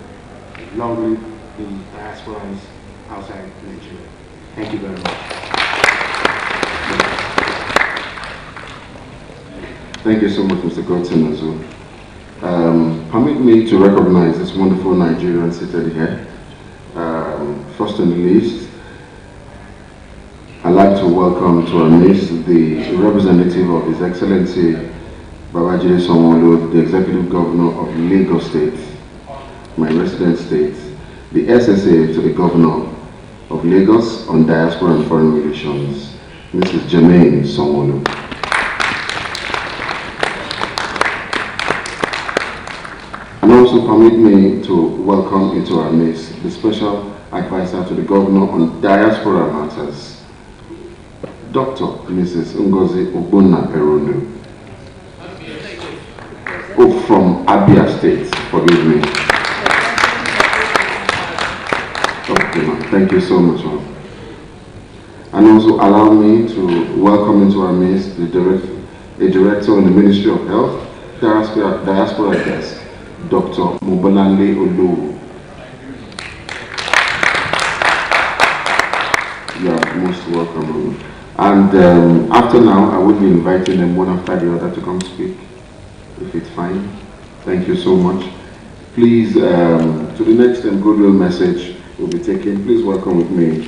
Long live the diasporans outside Nigeria. Thank you very much. Thank you so much, Mr. Godson Azu. Permit me to recognize this wonderful Nigerian seated here. First on the list, I'd like to welcome to our midst the representative of His Excellency Babajide Sanwo-Olu, the Executive Governor of Lagos State, my resident state, the SSA to the Governor of Lagos on Diaspora and Foreign Relations, Mrs. Jermaine Sanwo-Olu. And also permit me to welcome into our midst the Special Advisor to the Governor on Diaspora Matters, Dr. Mrs. Ngozi Ogbonna-Erondu, from Abia State, forgive me. Okay, thank you so much, ma'am. And also allow me to welcome into our midst a director in the Ministry of Health, Diaspora Desk, Dr. Mobolanle Olowu. You are most welcome. And after now, I will be inviting them one after the other to come speak, if it's fine. Thank you so much. Please, to the next goodwill message will be taken. Please welcome with me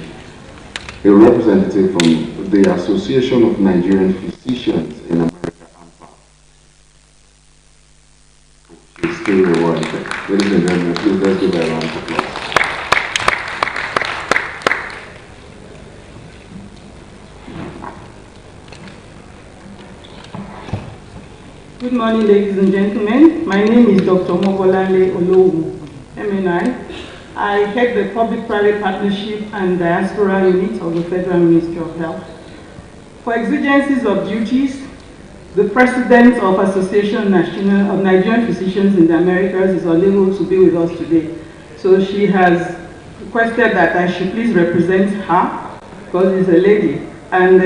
a representative from the Association of Nigerian Physicians in America, AMPA. She's still rewarded. Ladies and gentlemen, please let's give her a round of applause. Good morning, ladies and gentlemen. My name is Dr. Mobolale Olowu, MNI. I head the Public-Private Partnership and Diaspora Unit of the Federal Ministry of Health. For exigencies of duties, the President of Association of Nigerian Physicians in the Americas is unable to be with us today. So she has requested that I should please represent her, because she's a lady. And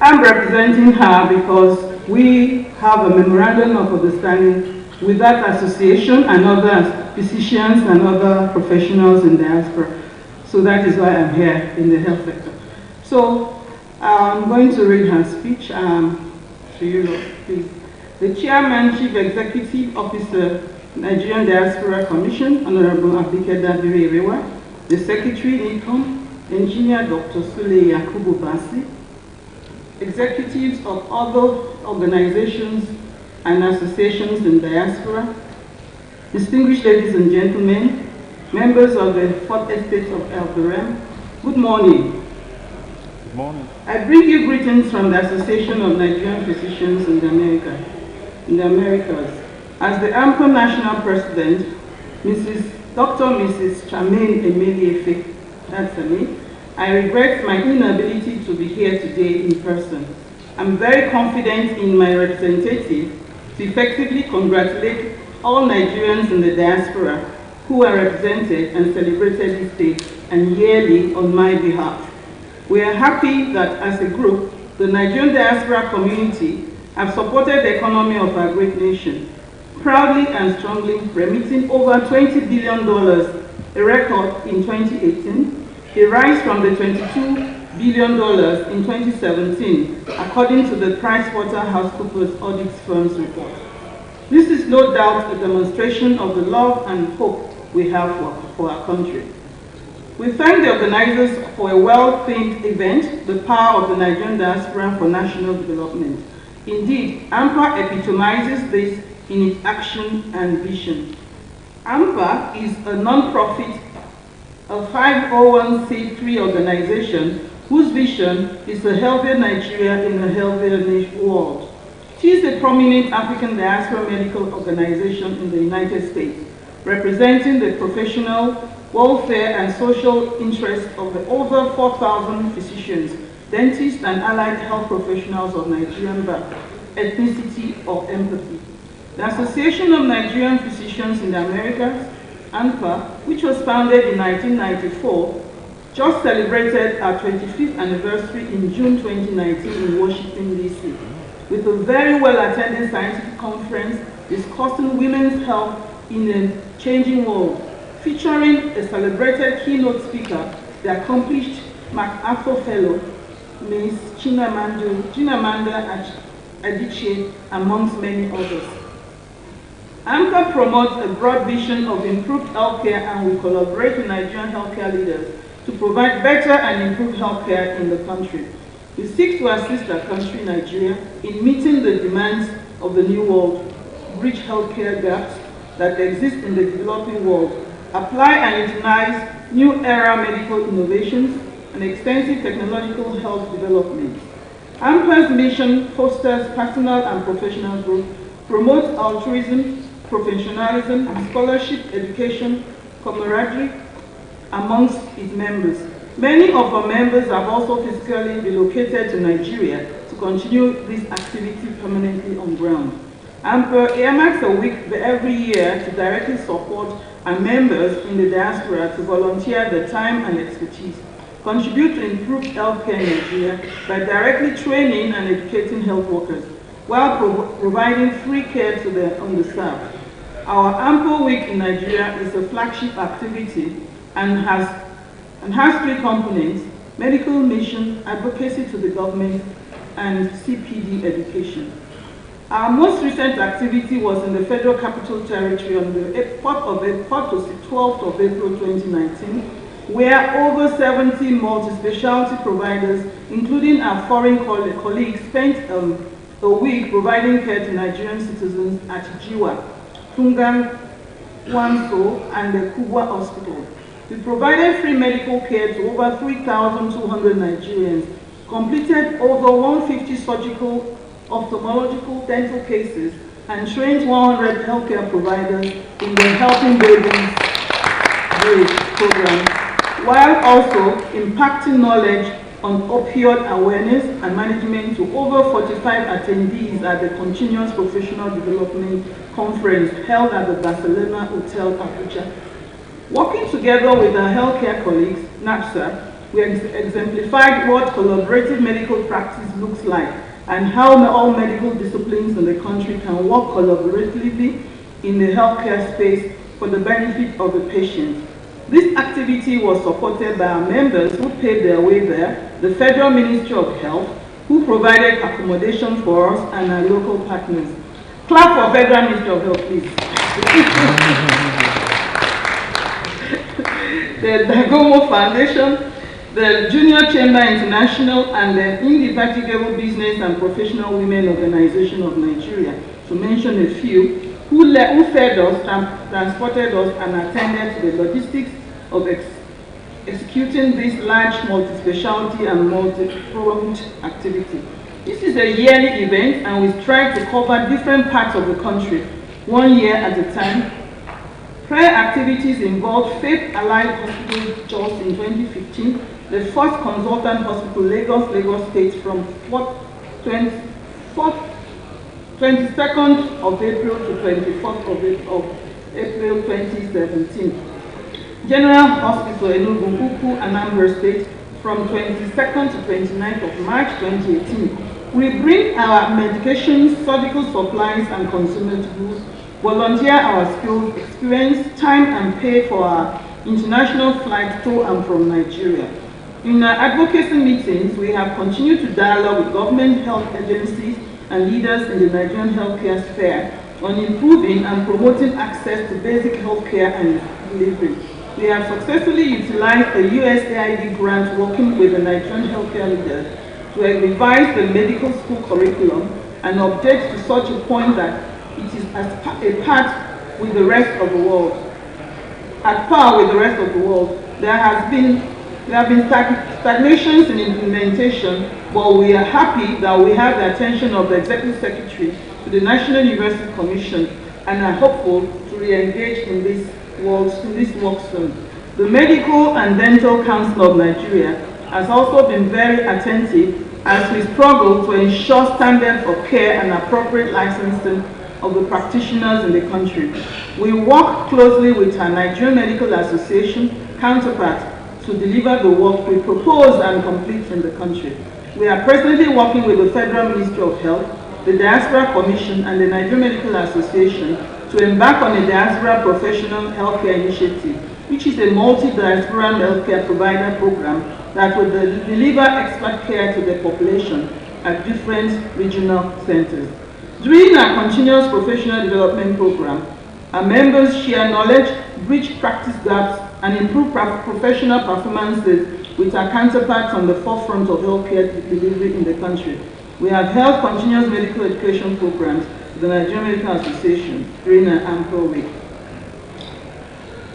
I'm representing her because we have a memorandum of understanding with that association and other physicians and other professionals in diaspora. So that is why I'm here in the health sector. So I'm going to read her speech to you, please. The Chairman, Chief Executive Officer, Nigerian Diaspora Commission, Honorable Abike Dabiri Erewa, the Secretary, NICOM, Engineer Dr. Sule Yakubu Basi, executives of other organizations and associations in diaspora, distinguished ladies and gentlemen, members of the Fourth Estate of El Durham, good morning. Good morning. I bring you greetings from the Association of Nigerian Physicians in the Americas. As the AMPO National President, Dr. Mrs. Charmaine Emiliefe, that's me, I regret my inability to be here today in person. I'm very confident in my representative to effectively congratulate all Nigerians in the diaspora who are represented and celebrated this day and yearly on my behalf. We are happy that as a group, the Nigerian diaspora community have supported the economy of our great nation, proudly and strongly remitting over $20 billion, a record in 2018, a rise from the $22 billion in 2017, according to the PricewaterhouseCoopers Audit Firm's report. This is no doubt a demonstration of the love and hope we have for our country. We thank the organizers for a well-themed event, The Power of the Nigerian Diaspora for National Development. Indeed, AMPA epitomizes this in its action and vision. AMPA is a non-profit, a 501c3 organization whose vision is a healthier Nigeria in a healthier world. She is a prominent African diaspora medical organization in the United States, representing the professional, welfare, and social interests of the over 4,000 physicians, dentists, and allied health professionals of Nigerian birth, ethnicity, or empathy. The Association of Nigerian Physicians in the Americas, ANPA, which was founded in 1994, just celebrated our 25th anniversary in June 2019 in Washington, D.C., with a very well-attended scientific conference discussing women's health in a changing world, featuring a celebrated keynote speaker, the accomplished MacArthur Fellow, Ms. Chinamanda Adichie, amongst many others. AMPA promotes a broad vision of improved healthcare, and we collaborate with Nigerian healthcare leaders to provide better and improved healthcare in the country. We seek to assist our country, Nigeria, in meeting the demands of the new world, bridge healthcare gaps that exist in the developing world, apply and utilize new era medical innovations and extensive technological health development. AMPA's mission fosters personal and professional growth, promotes altruism, professionalism, scholarship, education, camaraderie amongst its members. Many of our members have also physically relocated to Nigeria to continue this activity permanently on ground. AMPA earmarks a week every year to directly support our members in the diaspora to volunteer their time and expertise, contribute to improved healthcare in Nigeria by directly training and educating health workers, while providing free care to the underserved. Our AMPA Week in Nigeria is a flagship activity and has three components: medical mission, advocacy to the government, and CPD education. Our most recent activity was in the Federal Capital Territory on the 4th to 12th of April 2019, where over 70 multi-specialty providers, including our foreign colleagues, spent a week providing care to Nigerian citizens at Jiwa, Tungan, Wanso, and the Kubwa Hospital. We provided free medical care to over 3,200 Nigerians, completed over 150 ophthalmological dental cases, and trained 100 healthcare providers in the Helping Babies program, while also impacting knowledge on opioid awareness and management to over 45 attendees at the Continuous Professional Development Conference held at the Barcelona Hotel Abuja. Working together with our healthcare colleagues, NAPSA, we exemplified what collaborative medical practice looks like and how all medical disciplines in the country can work collaboratively in the healthcare space for the benefit of the patient. This activity was supported by our members who paid their way there, the Federal Ministry of Health, who provided accommodation for us, and our local partners. Clap for Federal Ministry of Health, please. The Dagomo Foundation, the Junior Chamber International, and the Indefatigable Business and Professional Women Organization of Nigeria, to mention a few, who fed us, transported us, and attended to the logistics of executing this large multi-specialty and multi-pronged activity. This is a yearly event, and we strive to cover different parts of the country, 1 year at a time. Prayer activities involved Faith Allied Hospital Jos in 2015, the first consultant hospital, Lagos State, from 22nd of April to 24th of April 2017. General Hospital Enugu, Ukwu, Anambra State, from 22nd to 29th of March 2018. We bring our medications, surgical supplies, and consumables, volunteer our skills, experience, time, and pay for our international flights to and from Nigeria. In our advocacy meetings, we have continued to dialogue with government health agencies and leaders in the Nigerian healthcare sphere on improving and promoting access to basic healthcare and delivery. We have successfully utilized the USAID grant working with the Nigerian healthcare leaders to revise the medical school curriculum and update to such a point that it is at par with the rest of the world. There have been stagnations in implementation, but we are happy that we have the attention of the Executive Secretary to the National University Commission and are hopeful to re-engage in this work soon. The Medical and Dental Council of Nigeria has also been very attentive as we struggle to ensure standards of care and appropriate licensing of the practitioners in the country. We work closely with our Nigerian Medical Association counterparts to deliver the work we propose and complete in the country. We are presently working with the Federal Ministry of Health, the Diaspora Commission, and the Nigerian Medical Association to embark on a Diaspora Professional Healthcare Initiative, which is a multi-diaspora healthcare provider program that will deliver expert care to the population at different regional centers. During our continuous professional development program, our members share knowledge, bridge practice gaps, and improve professional performances with our counterparts on the forefront of healthcare delivery in the country. We have held continuous medical education programs with the Nigerian Medical Association during an ample week.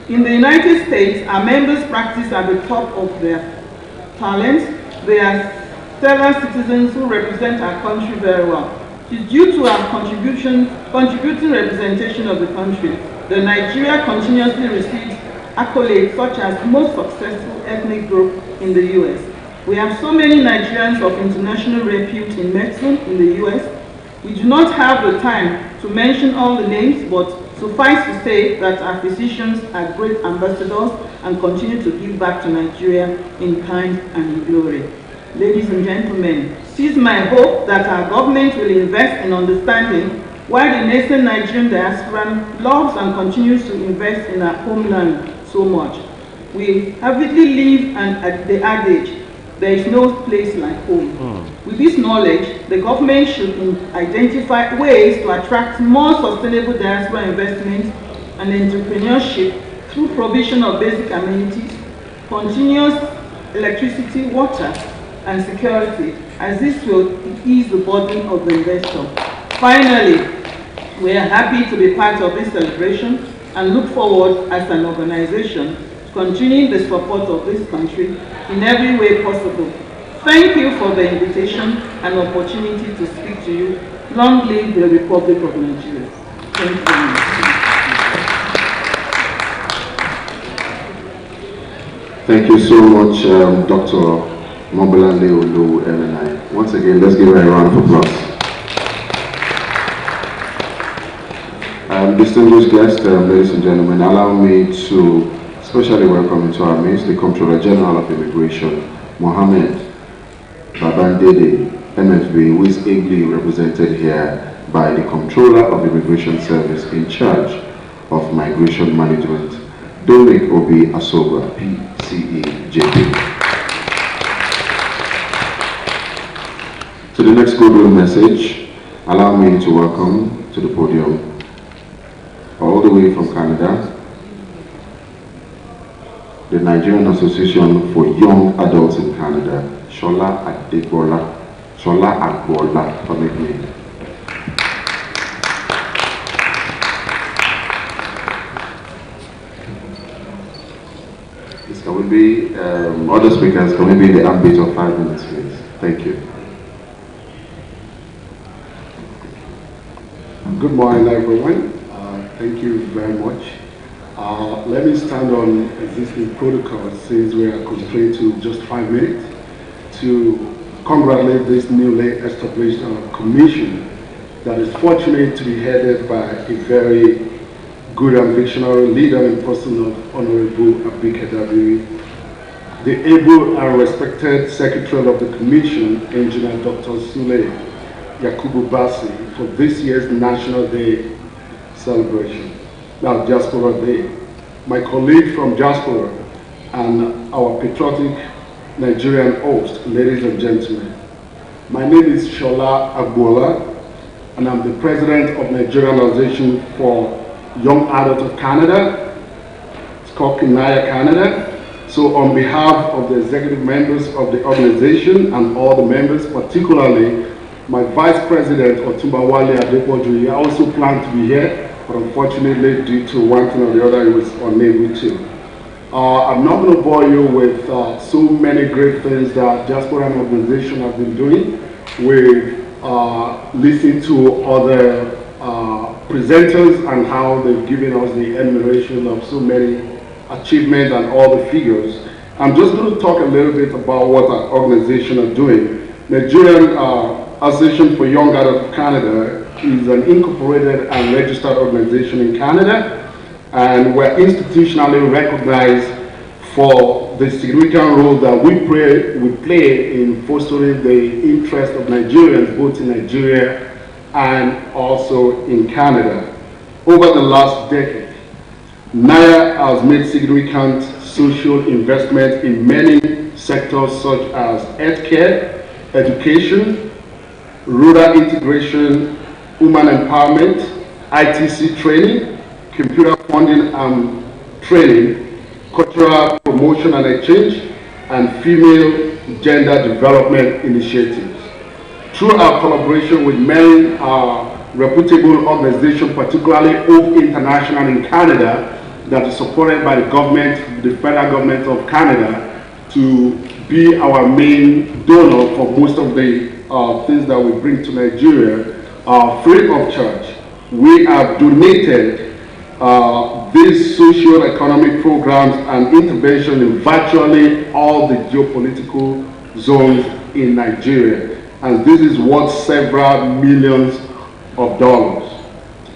In the United States, our members practice at the top of their talents. They are stellar citizens who represent our country very well. It is due to our contributing representation of the country that Nigeria continuously receives accolades such as most successful ethnic group in the US. We have so many Nigerians of international repute in medicine in the US. We do not have the time to mention all the names, but suffice to say that our physicians are great ambassadors and continue to give back to Nigeria in kind and in glory. Ladies and gentlemen, it is my hope that our government will invest in understanding why the nascent Nigerian diaspora loves and continues to invest in our homeland so much. We avidly live at the adage, there is no place like home. With this knowledge, the government should identify ways to attract more sustainable diaspora investments and entrepreneurship through provision of basic amenities, continuous electricity, water, and security, as this will ease the burden of the investor. Finally, we are happy to be part of this celebration and look forward as an organization to continuing the support of this country in every way possible. Thank you for the invitation and opportunity to speak to you. Long live the Republic of Nigeria. Thank you very much. Thank you so much, Dr. Mobolande Olu MNI. Once again, let's give her a round of applause. Distinguished guests, ladies and gentlemen, allow me to especially welcome into our midst the Comptroller General of Immigration, Mohammed Babandede, MFB, who is ably represented here by the Comptroller of Immigration Service in charge of Migration Management, Dominic Obi Asoba, PCE-JP. To the next goodwill message, allow me to welcome to the podium, all the way from Canada, the Nigerian Association for Young Adults in Canada, Shola Agbola, permit me. This can we be, other speakers, can we be in the ambit of 5 minutes, please? Thank you. Good morning, everyone. Thank you very much. Let me stand on existing protocols since we are constrained to just 5 minutes to congratulate this newly established commission that is fortunate to be headed by a very good and visionary leader in person of Honorable Abike Dabiri, the able and respected Secretary of the Commission, Engineer Dr. Sule Yakubu Basi, for this year's National Day celebration, now Diaspora Day. My colleague from Diaspora and our patriotic Nigerian host, ladies and gentlemen. My name is Shola Agbola, and I'm the president of Nigerian Association for Young Adults of Canada. It's called Kinaya Canada. So on behalf of the executive members of the organization and all the members, particularly my vice president, Otumba Wale Adepoju, I also planned to be here, but unfortunately, due to one thing or the other, he was unable to. I'm not going to bore you with so many great things that Diaspora organization have been doing. We've listened to other presenters and how they've given us the enumeration of so many achievements and all the figures. I'm just going to talk a little bit about what our organization are doing. Nigerian Association for Young Adults of Canada is an incorporated and registered organization in Canada, and we're institutionally recognized for the significant role that we play in fostering the interest of Nigerians, both in Nigeria and also in Canada. Over the last decade, NIA has made significant social investments in many sectors such as healthcare, education, rural integration, women empowerment, ITC training, computer funding and training, cultural promotion and exchange, and female gender development initiatives. Through our collaboration with many reputable organizations, particularly Hope International in Canada, that is supported by the government, the federal government of Canada, to be our main donor for most of the things that we bring to Nigeria, free of charge. We have donated these socio-economic programs and intervention in virtually all the geopolitical zones in Nigeria. And this is worth several millions of dollars.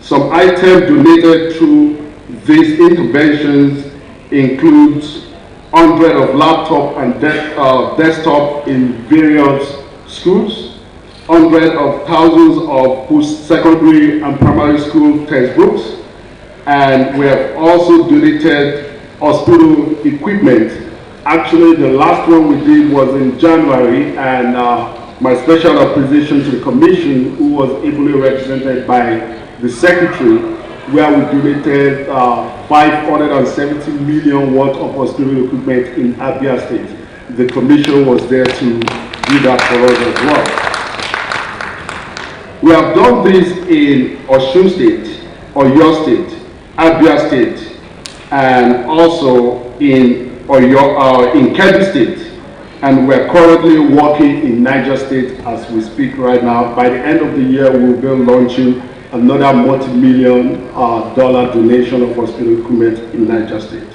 Some items donated through these interventions includes hundreds of laptops and desktop in various schools, hundreds of thousands of post-secondary and primary school textbooks, and we have also donated hospital equipment. Actually, the last one we did was in January, and my special opposition to the commission, who was ably represented by the secretary, where we donated 570 million worth of hospital equipment in Abia State. The commission was there to do that for us as well. We have done this in Osun State, Oyo State, Abia State, and also in Kebbi State. and we're currently working in Niger State as we speak right now. By the end of the year, we'll be launching another multi-million dollar donation of hospital equipment in Niger State.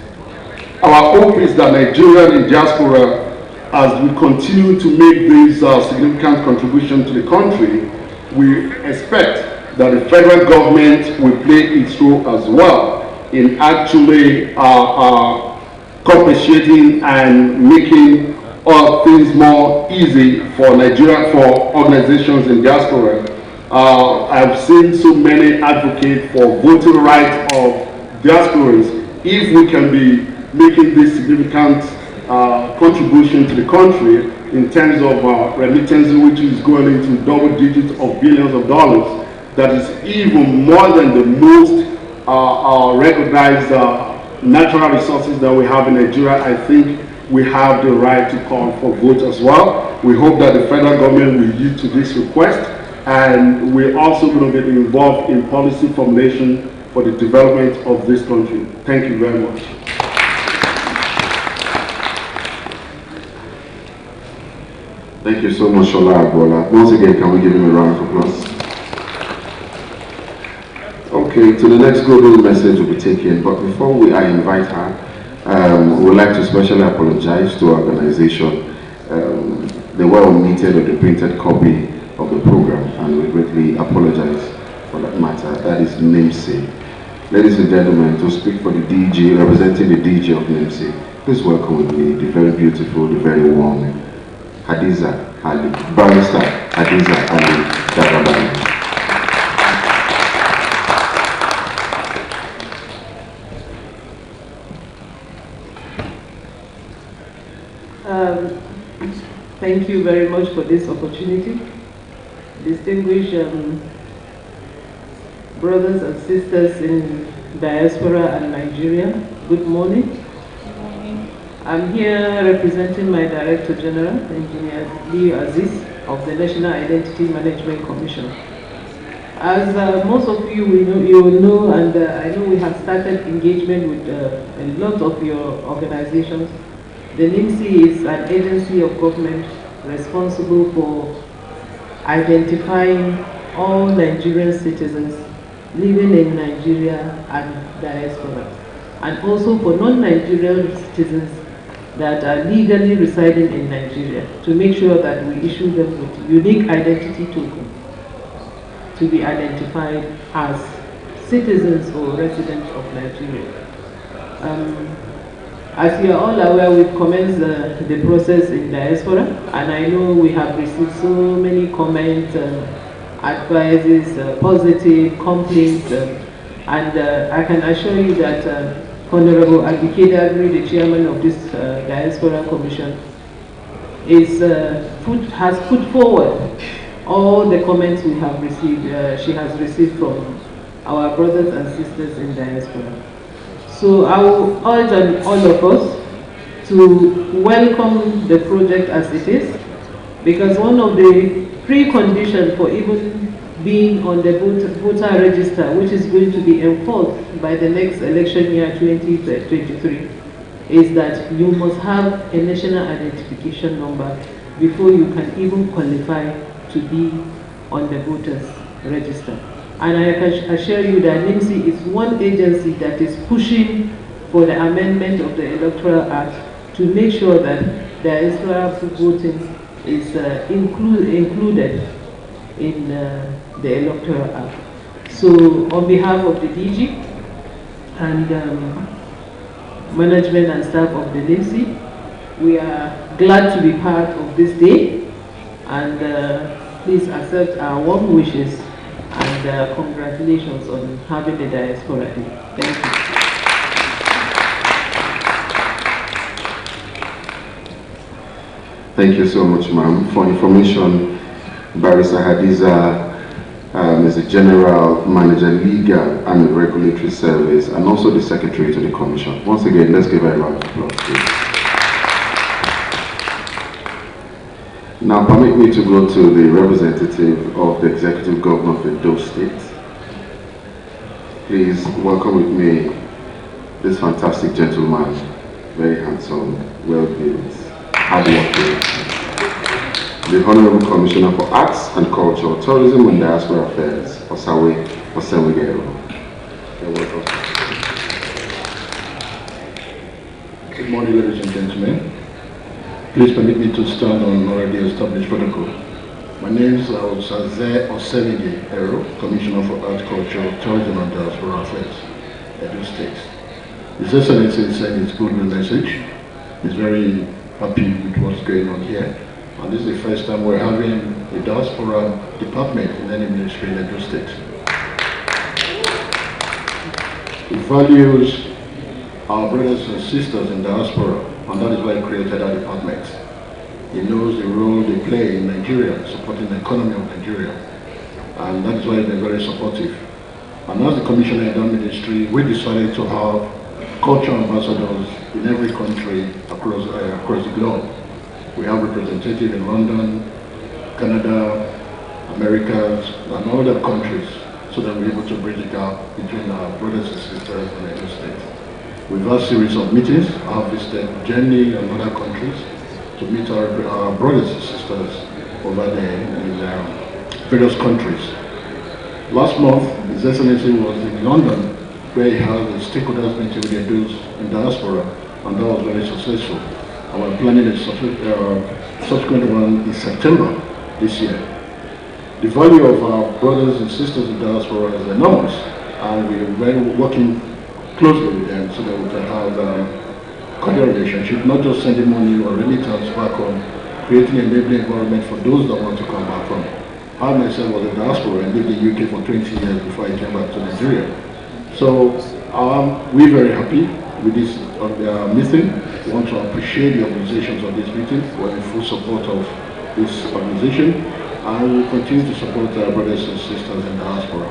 Our hope is that Nigerian in diaspora, as we continue to make this significant contribution to the country, we expect that the federal government will play its role as well in actually compensating and making all things more easy for Nigeria, for organizations in diaspora. I've seen so many advocate for voting rights of diasporans. If we can be making this significant contribution to the country in terms of remittances, which is going into double digits of billions of dollars, that is even more than the most recognized natural resources that we have in Nigeria. I think we have the right to call for vote as well. We hope that the federal government will yield to this request, and we're also going to get involved in policy formulation for the development of this country. Thank you very much. Thank you so much, Shola Agbola. Once again, can we give him a round of applause? Okay, to the next global message will be taken, but before I invite her, we would like to specially apologize to our organization. They were omitted of the printed copy of the program, and we greatly apologize for that matter. That is Namesake. Ladies and gentlemen, to speak for the DG, representing the DG of Namesake, please welcome with me the very beautiful, the very warm Hadiza Ali, Barrister Hadiza Ali Dagabani. Thank you very much for this opportunity. Distinguished brothers and sisters in diaspora and Nigeria, good morning. I'm here representing my Director General, Engineer Leo Aziz of the National Identity Management Commission. As most of you will know, and I know we have started engagement with a lot of your organizations. The NIMC is an agency of government responsible for identifying all Nigerian citizens living in Nigeria and diaspora, and also for non-Nigerian citizens that are legally residing in Nigeria, to make sure that we issue them with unique identity token to be identified as citizens or residents of Nigeria. As you are all aware, we've commenced the process in diaspora, and I know we have received so many comments, advices, positive complaints, and I can assure you that Honorable Abike Dagri, the chairman of this Diaspora Commission, has put forward all the comments we have received, she has received from our brothers and sisters in diaspora. So I will urge all of us to welcome the project as it is, because one of the preconditions for even being on the voter register, which is going to be enforced by the next election year 2023, is that you must have a national identification number before you can even qualify to be on the voters register. And I can assure you that NIMC is one agency that is pushing for the amendment of the Electoral Act to make sure that diaspora voting is included in the Electoral Act. So on behalf of the DG and management and staff of the NIMC, we are glad to be part of this day, and please accept our warm wishes and congratulations on having the Diaspora Day. Thank you. Thank you so much, ma'am. For information, Barrister Hadiza is the General Manager, Legal and Regulatory Service, and also the Secretary to the Commission. Once again, let's give her a round of applause, please. Now, permit me to go to the representative of the Executive Governor of Edo State. Please welcome with me this fantastic gentleman, very handsome, well-built, hardworking. The Honorable Commissioner for Arts and Culture, Tourism and Diaspora Affairs, Osawe Osewegero. Good morning, ladies and gentlemen. Please permit me to stand on already established protocol. My name is Osaze Osewegero, Commissioner for Arts, Culture, Tourism and Diaspora Affairs, Edo State. His Excellency is saying his good message. He's very happy with what's going on here. And this is the first time we're having a diaspora department in any ministry in Edo State. It values our brothers and sisters in diaspora, and that is why he created that department. He knows the role they play in Nigeria, supporting the economy of Nigeria, and that is why they're very supportive. And as the Commissioner in that ministry, we decided to have cultural ambassadors in every country across the globe. We have representatives in London, Canada, Americas, and other countries, so that we're able to bridge the gap between our brothers and sisters in the United States. We've had a series of meetings. I have visited Germany and other countries to meet our brothers and sisters over there in various countries. Last month, His Excellency was in London, where he had a stakeholders meeting with the Jews in diaspora, and that was very successful. And we're planning a subsequent one in September this year. The value of our brothers and sisters in diaspora is enormous, and we're working closely with them so that we can have cordial relationship, not just sending money or remittance back home, creating an enabling environment for those that want to come back home. I myself was in diaspora and lived in the UK for 20 years before I came back to Nigeria. So we're very happy with this meeting. We want to appreciate the organizations of this meeting. We're in full support of this organization, and we will continue to support our brothers and sisters in diaspora.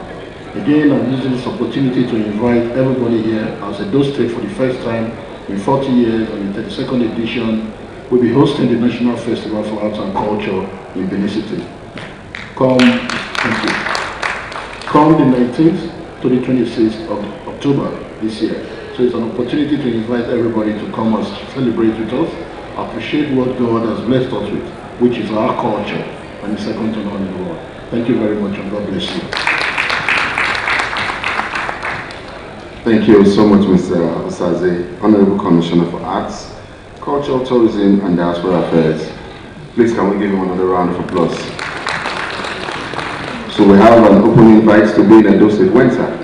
Again, I'm using this opportunity to invite everybody here as Edo State for the first time in 40 years, and in the 32nd edition, we'll be hosting the National Festival for Arts and Culture in Benin City. Come the 19th to the 26th of October this year. So it's an opportunity to invite everybody to come and celebrate with us, appreciate what God has blessed us with, which is our culture, and it's second to none in the world. Thank you very much, and God bless you. Thank you so much, Mr. Osaze, Honorable Commissioner for Arts, Culture, Tourism and Diaspora Affairs. Please can we give him another round of applause? So we have an open invite to be in Edo State. When, sir?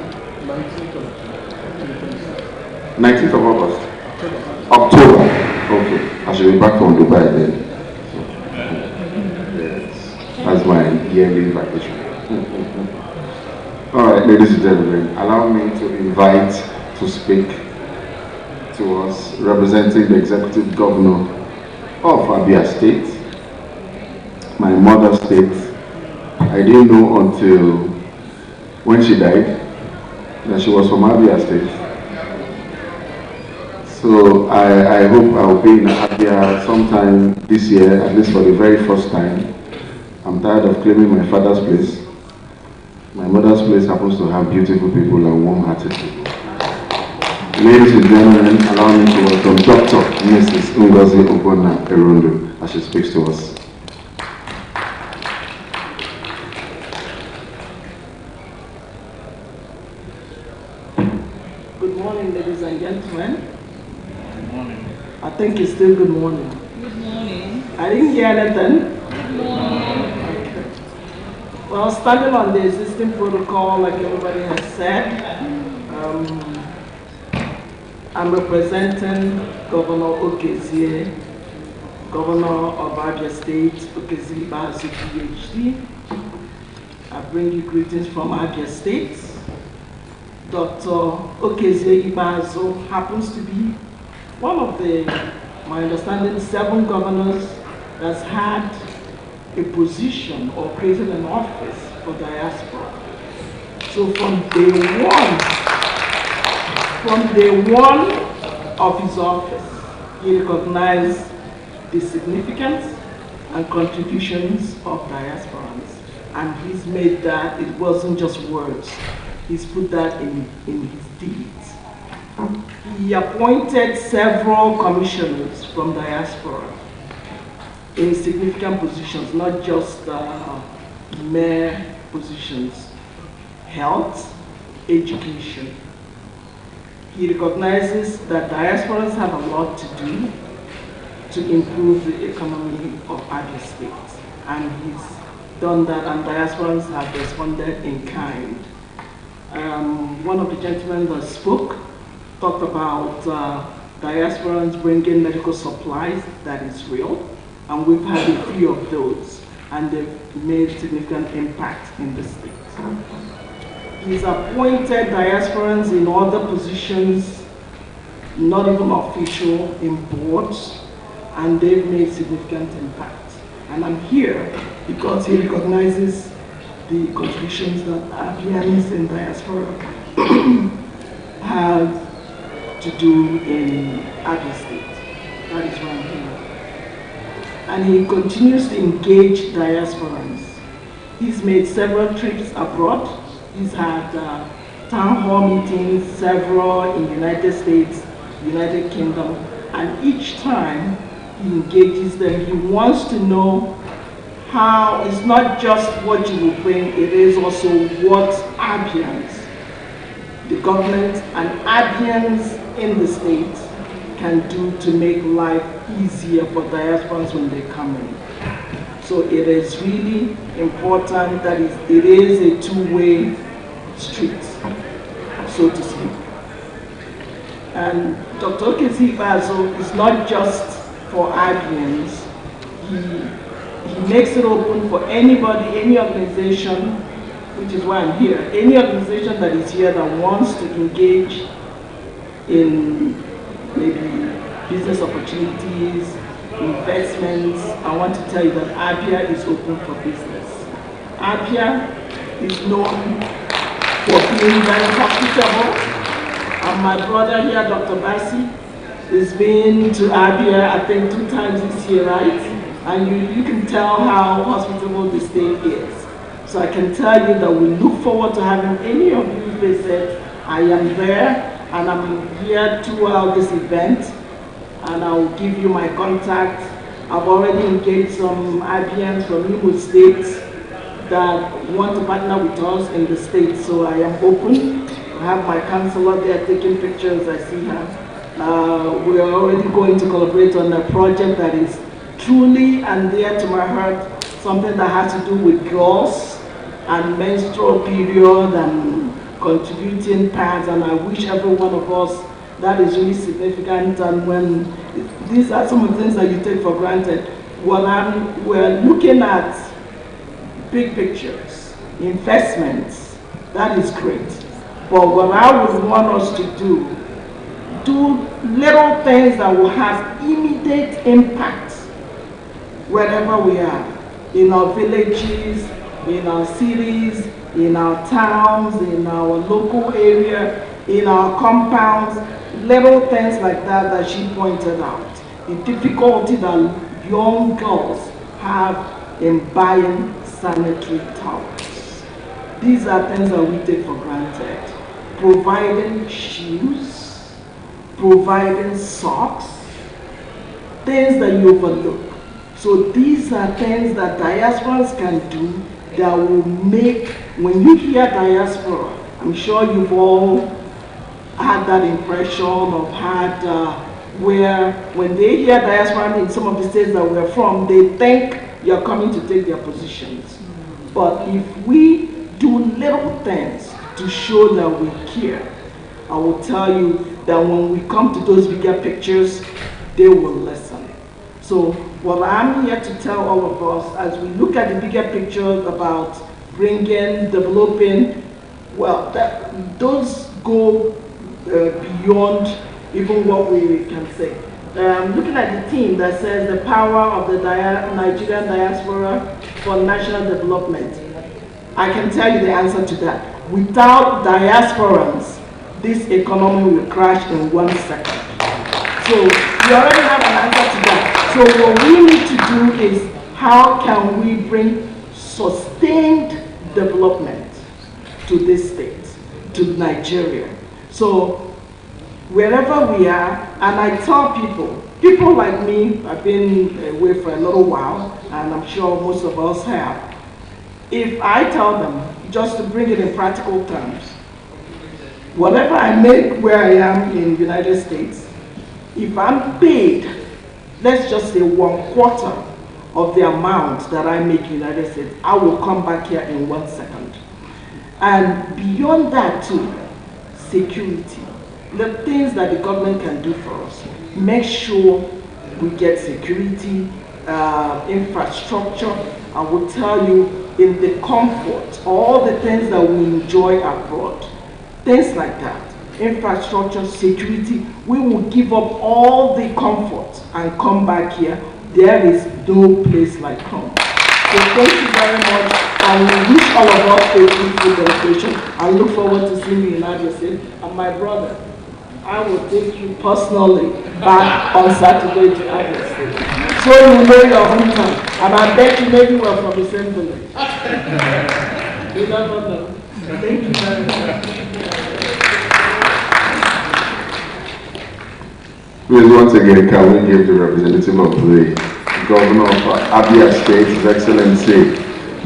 19th of August? October. Okay. I should be back from Dubai then. Yes. That's my yearly invitation. All right, ladies and gentlemen, allow me to invite to speak to us, representing the Executive Governor of Abia State, my mother state. I didn't know until when she died that she was from Abia State. So I hope I'll be in Abia sometime this year, at least for the very first time. I'm tired of claiming my father's place. My mother's place happens to have beautiful people and warm-hearted people. Ladies and gentlemen, allow me to welcome Dr. Mrs. Ngozi Ogbonna Erundu as she speaks to us. Good morning, ladies and gentlemen. Good morning. I think it's still good morning. Good morning. I didn't hear anything. Good morning. Okay. Well, standing on the existing protocol, like everybody has said, I'm representing Governor Okezie, Governor of Abia State, Okezie Basu, PhD. I bring you greetings from Abia State. Dr. Okezie Ibazo happens to be one of the, my understanding, 7 governors that's had a position or created an office for diaspora. So from day one of his office, he recognized the significance and contributions of diasporans. And he's made that, it wasn't just words, he's put that in his deeds. He appointed several commissioners from diaspora. in significant positions, not just mere positions. Health, education. He recognizes that diasporans have a lot to do to improve the economy of Abia State. And he's done that, and diasporans have responded in kind. One of the gentlemen that spoke talked about diasporans bringing medical supplies. That is real, and we've had a few of those, and they've made significant impact in the state. He's appointed diasporans in other positions, not even official, in boards, and they've made significant impact. And I'm here because he recognizes the contributions that Abians in diaspora have to do in Abia State. That is why I'm here. And he continues to engage diasporans. He's made several trips abroad. He's had town hall meetings, several in the United States, United Kingdom, and each time he engages them, he wants to know how it's not just what you will bring, it is also what Abians, the government and Abians in the state can do to make life easier for diasporans when they come in. So it is really important that it is a two-way street, so to speak. And Dr. Okesibazo is not just for Abians. He makes it open for anybody, any organization, which is why I'm here, any organization that is here that wants to engage in maybe business opportunities, investments. I want to tell you that Abia is open for business. Abia is known for being very hospitable. And my brother here, Dr. Bassi, has been to Abia, I think 2 times this year, right? And you can tell how hospitable the state is. So I can tell you that we look forward to having any of you visit. I am there, and I'm here throughout this event, and I will give you my contact. I've already engaged some Abians from Imo State that want to partner with us in the state, so I am open. I have my counselor there taking pictures, I see her. We are already going to collaborate on a project that is truly and dear to my heart, something that has to do with girls and menstrual period and contributing pads, and I wish every one of us, that is really significant. And when these are some of the things that you take for granted, we're looking at big pictures, investments, that is great. But what I would want us to do little things that will have immediate impact wherever we are, in our villages, in our cities, in our towns, in our local area, in our compounds, little things like that that she pointed out. The difficulty that young girls have in buying sanitary towels. These are things that we take for granted. Providing shoes, providing socks, things that you overlook. So these are things that diasporans can do that will make, when you hear diaspora, I'm sure you've all had that impression of where when they hear diaspora in some of the states that we're from, they think you're coming to take their positions. But if we do little things to show that we care, I will tell you that when we come to those bigger pictures, they will listen. So what I'm here to tell all of us, as we look at the bigger picture about bringing, developing, well, those go beyond even what we can say. Looking at the theme that says the power of the Nigerian diaspora for national development, I can tell you the answer to that. Without diasporans, this economy will crash in 1 second. So we already have an answer to that. So what we need to do is, how can we bring sustained development to this state, to Nigeria? So wherever we are, and I tell people, People like me have been away for a little while, and I'm sure most of us have. If I tell them, just to bring it in practical terms, whatever I make where I am in the United States, if I'm paid, let's just say 1/4 of the amount that I make in the United States, I will come back here in 1 second. And beyond that too, security. The things that the government can do for us. Make sure we get security, infrastructure. I will tell you, in the comfort, all the things that we enjoy abroad, things like that, infrastructure, security, we will give up all the comfort and come back here. There is no place like home. So thank you very much, and we wish all of us a beautiful celebration, and look forward to seeing you in United States. And my brother, I will take you personally back on Saturday to United States. So you know your hometown, and I bet you maybe we're from the same village. You never know. Thank you very much. Please, once again, can we give the representative of the Governor of Abia State, His Excellency,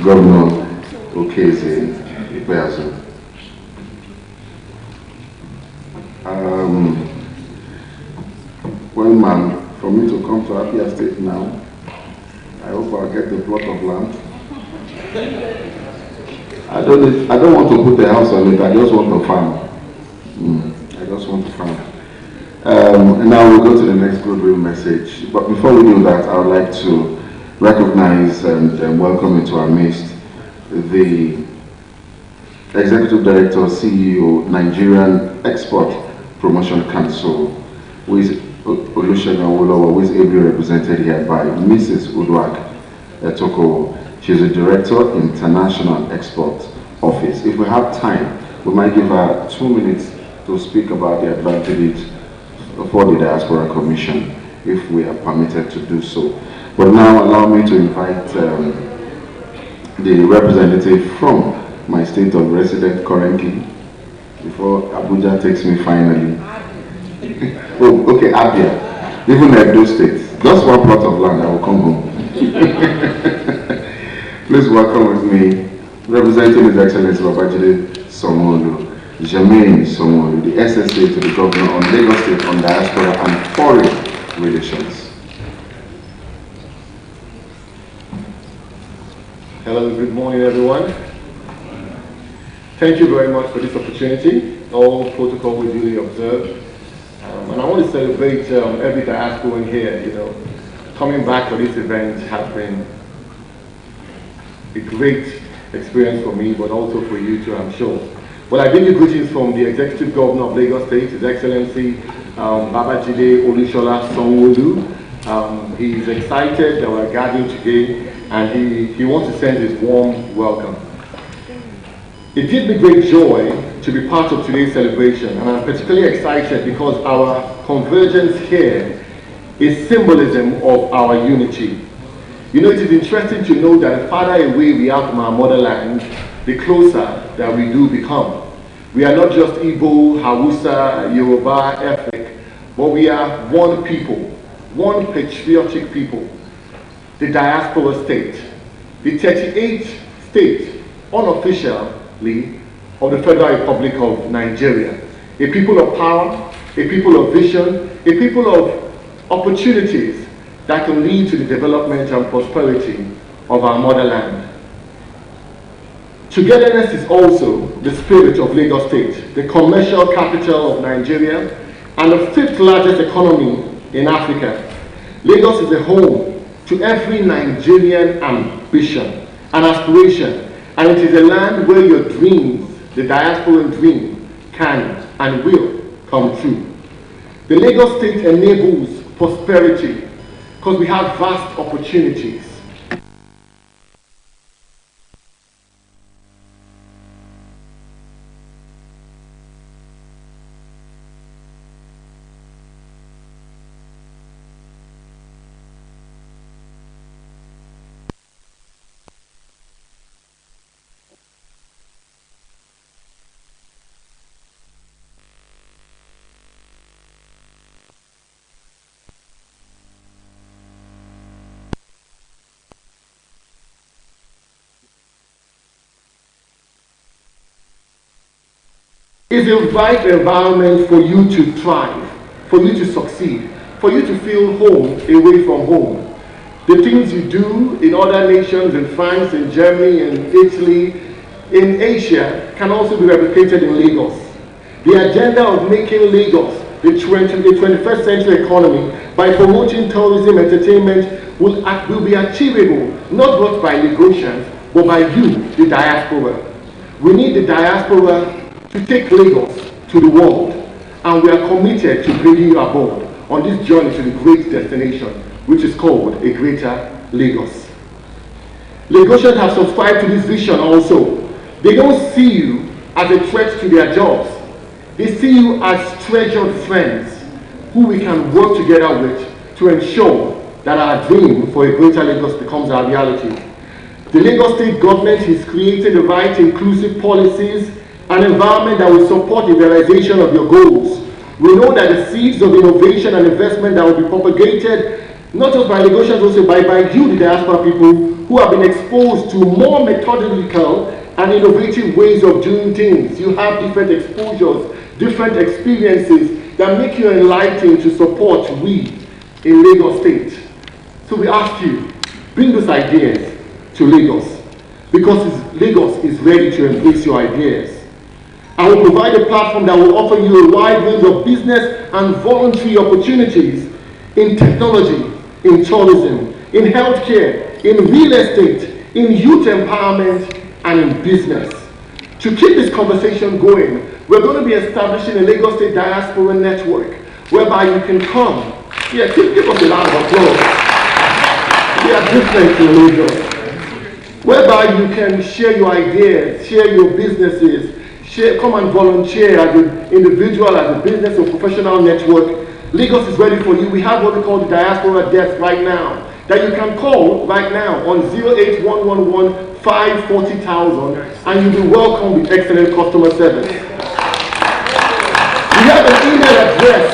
Governor Okeze Ikpeazu. Well, ma'am, for me to come to Abia State now, I hope I'll get the plot of land. I don't want to put a house on it, I just want to farm. I just want to farm. And now we'll go to the next goodwill message. But before we do that, I would like to recognize and welcome into our midst the Executive Director, CEO, Nigerian Export Promotion Council, who is Olusegun Awolowo, who is ably represented here by Mrs. Uduak Etoko. She's a Director, International Export Office. If we have time, we might give her 2 minutes to speak about the advantages for the Diaspora Commission, if we are permitted to do so. But now allow me to invite the representative from my state of residence currently, before Abuja takes me finally. Oh, okay, Abia. Even Edo State. Just one plot of land, I will come home. Please welcome with me, representing His Excellency Babajide Sanwo-Olu, Jermaine Sanwo-Olu, the SSA to the Governor on Lagos State on Diaspora and Foreign Relations. Hello, good morning everyone. Thank you very much for this opportunity. All protocol was duly observed. And I want to celebrate every diasporan here. You know, coming back for this event has been a great experience for me, but also for you too, I'm sure. Well, I give you greetings from the Executive Governor of Lagos State, His Excellency Babajide Olusola Sanwo-Olu. He is excited that we're gathering today, and he wants to send his warm welcome. It gives me great joy to be part of today's celebration, and I'm particularly excited because our convergence here is symbolism of our unity. You know, it is interesting to know that the farther away we are from our motherland, the closer that we do become. We are not just Igbo, Hausa, Yoruba, ethnic, but we are one people, one patriotic people. The diaspora state, the 38th state, unofficially, of the Federal Republic of Nigeria. A people of power, a people of vision, a people of opportunities that can lead to the development and prosperity of our motherland. Togetherness is also the spirit of Lagos State, the commercial capital of Nigeria and the 5th largest economy in Africa. Lagos is a home to every Nigerian ambition and aspiration, and it is a land where your dreams, the diasporan dream, can and will come true. The Lagos State enables prosperity because we have vast opportunities. is the right environment for you to thrive, for you to succeed, for you to feel home away from home. The things you do in other nations, in France, in Germany, in Italy, in Asia, can also be replicated in Lagos. The agenda of making Lagos the 21st century economy by promoting tourism, entertainment will be achievable, not just by Lagosians, but by you, the diaspora. We need the diaspora to take Lagos to the world, and we are committed to bringing you aboard on this journey to the great destination, which is called a Greater Lagos. Lagosians have subscribed to this vision also. They don't see you as a threat to their jobs. They see you as treasured friends who we can work together with to ensure that our dream for a Greater Lagos becomes our reality. The Lagos State government is creating the right inclusive policies and environment that will support the realization of your goals. We know that the seeds of innovation and investment that will be propagated, not just by Lagosians, also by you, the diaspora people, who have been exposed to more methodical and innovative ways of doing things. You have different exposures, different experiences that make you enlightened to support we in Lagos State. So we ask you, bring those ideas to Lagos, because Lagos is ready to embrace your ideas. I will provide a platform that will offer you a wide range of business and voluntary opportunities in technology, in tourism, in healthcare, in real estate, in youth empowerment, and in business. To keep this conversation going, we're going to be establishing a Lagos State Diaspora Network, whereby you can come. Yeah, give us a round of applause. We are different in Lagos. Whereby you can share your ideas, share your businesses, come and volunteer as an individual, as a business or professional network. Lagos is ready for you. We have what we call the Diaspora Desk right now, that you can call right now on 08111 540,000, and you'll be welcomed with excellent customer service. We have an email address,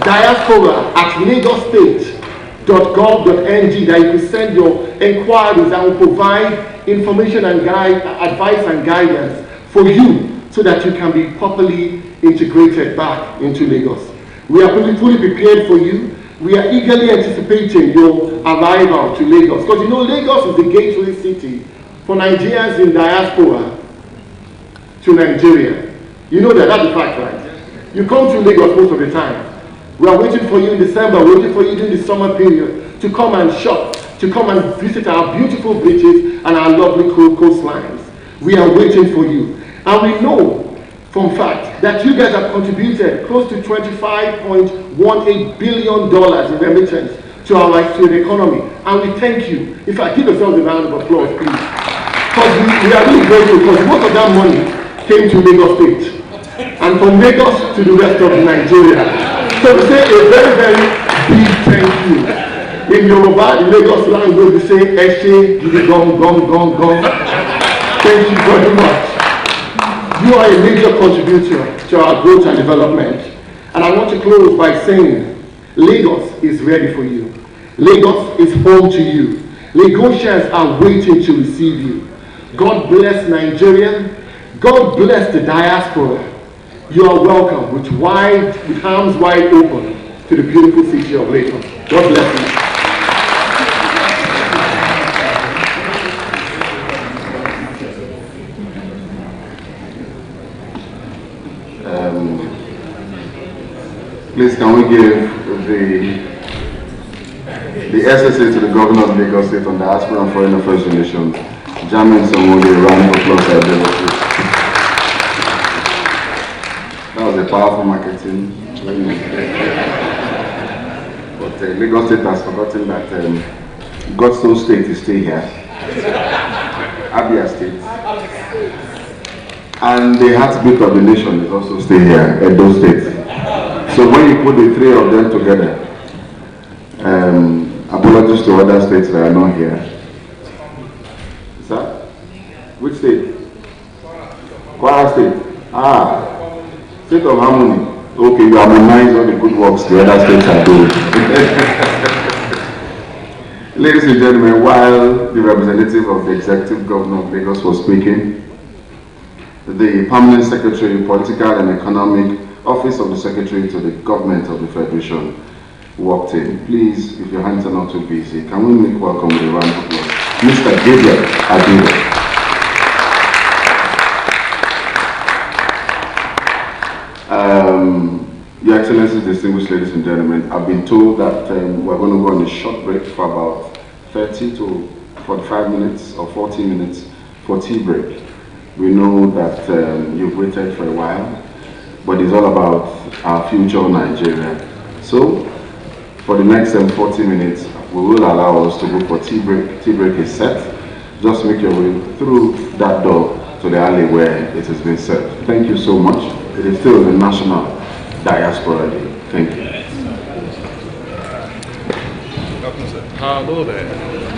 diaspora@lagosstate.gov.ng, that you can send your inquiries that will provide information and advice and guidance for you, so that you can be properly integrated back into Lagos. We are fully prepared for you. We are eagerly anticipating your arrival to Lagos, because you know Lagos is the gateway city for Nigerians in diaspora to Nigeria. You know that, that's a fact, right? You come to Lagos most of the time. We are waiting for you in December, waiting for you during the summer period to come and shop, to come and visit our beautiful beaches and our lovely coastlines. We are waiting for you. And we know from fact that you guys have contributed close to $25.18 billion in remittance to the economy. And we thank you. In fact, give yourselves a round of applause, please. Because we are really grateful, because most of that money came to Lagos State. And from Lagos to the rest of Nigeria. So we say a very, very big thank you. In Yoruba, the Lagos language, we say, Eshe, Gidi Gong, Gong, Gong, Gong. Thank you very much. You are a major contributor to our growth and development. And I want to close by saying, Lagos is ready for you. Lagos is home to you. Lagosians are waiting to receive you. God bless Nigeria. God bless the diaspora. You are welcome with arms wide open to the beautiful city of Lagos. God bless you. Please, can we give the SSA to the Governor of Lagos State on Diaspora and Foreign Affairs Relations, Jamin Somodi, a round of applause for their That was a powerful marketing. But Lagos State has forgotten that Godstone State is still here. Abia State. And the heartbeat of the nation is also still here, Edo State. So when you put the three of them together, apologies to other states that are not here. Sir? Which state? Kwara State. State of harmony. Okay, you harmonize all the good works the other states are doing. Ladies and gentlemen, while the representative of the Executive Governor of Lagos was speaking, the Permanent Secretary, Political and Economic Office of the Secretary to the Government of the Federation, walked in. Please, if your hands are not too busy, can we make welcome with a round of applause Mr. Gabriel Adiba. Your Excellencies, distinguished ladies and gentlemen, I've been told that we're going to go on a short break for about 30 to 45 minutes or 40 minutes for tea break. We know that you've waited for a while, but it's all about our future Nigeria. So, for the next 40 minutes, we will allow us to go for tea break. Tea break is set. Just make your way through that door to the alley where it has been served. Thank you so much. It is still the National Diaspora Day. Thank you. Hello there.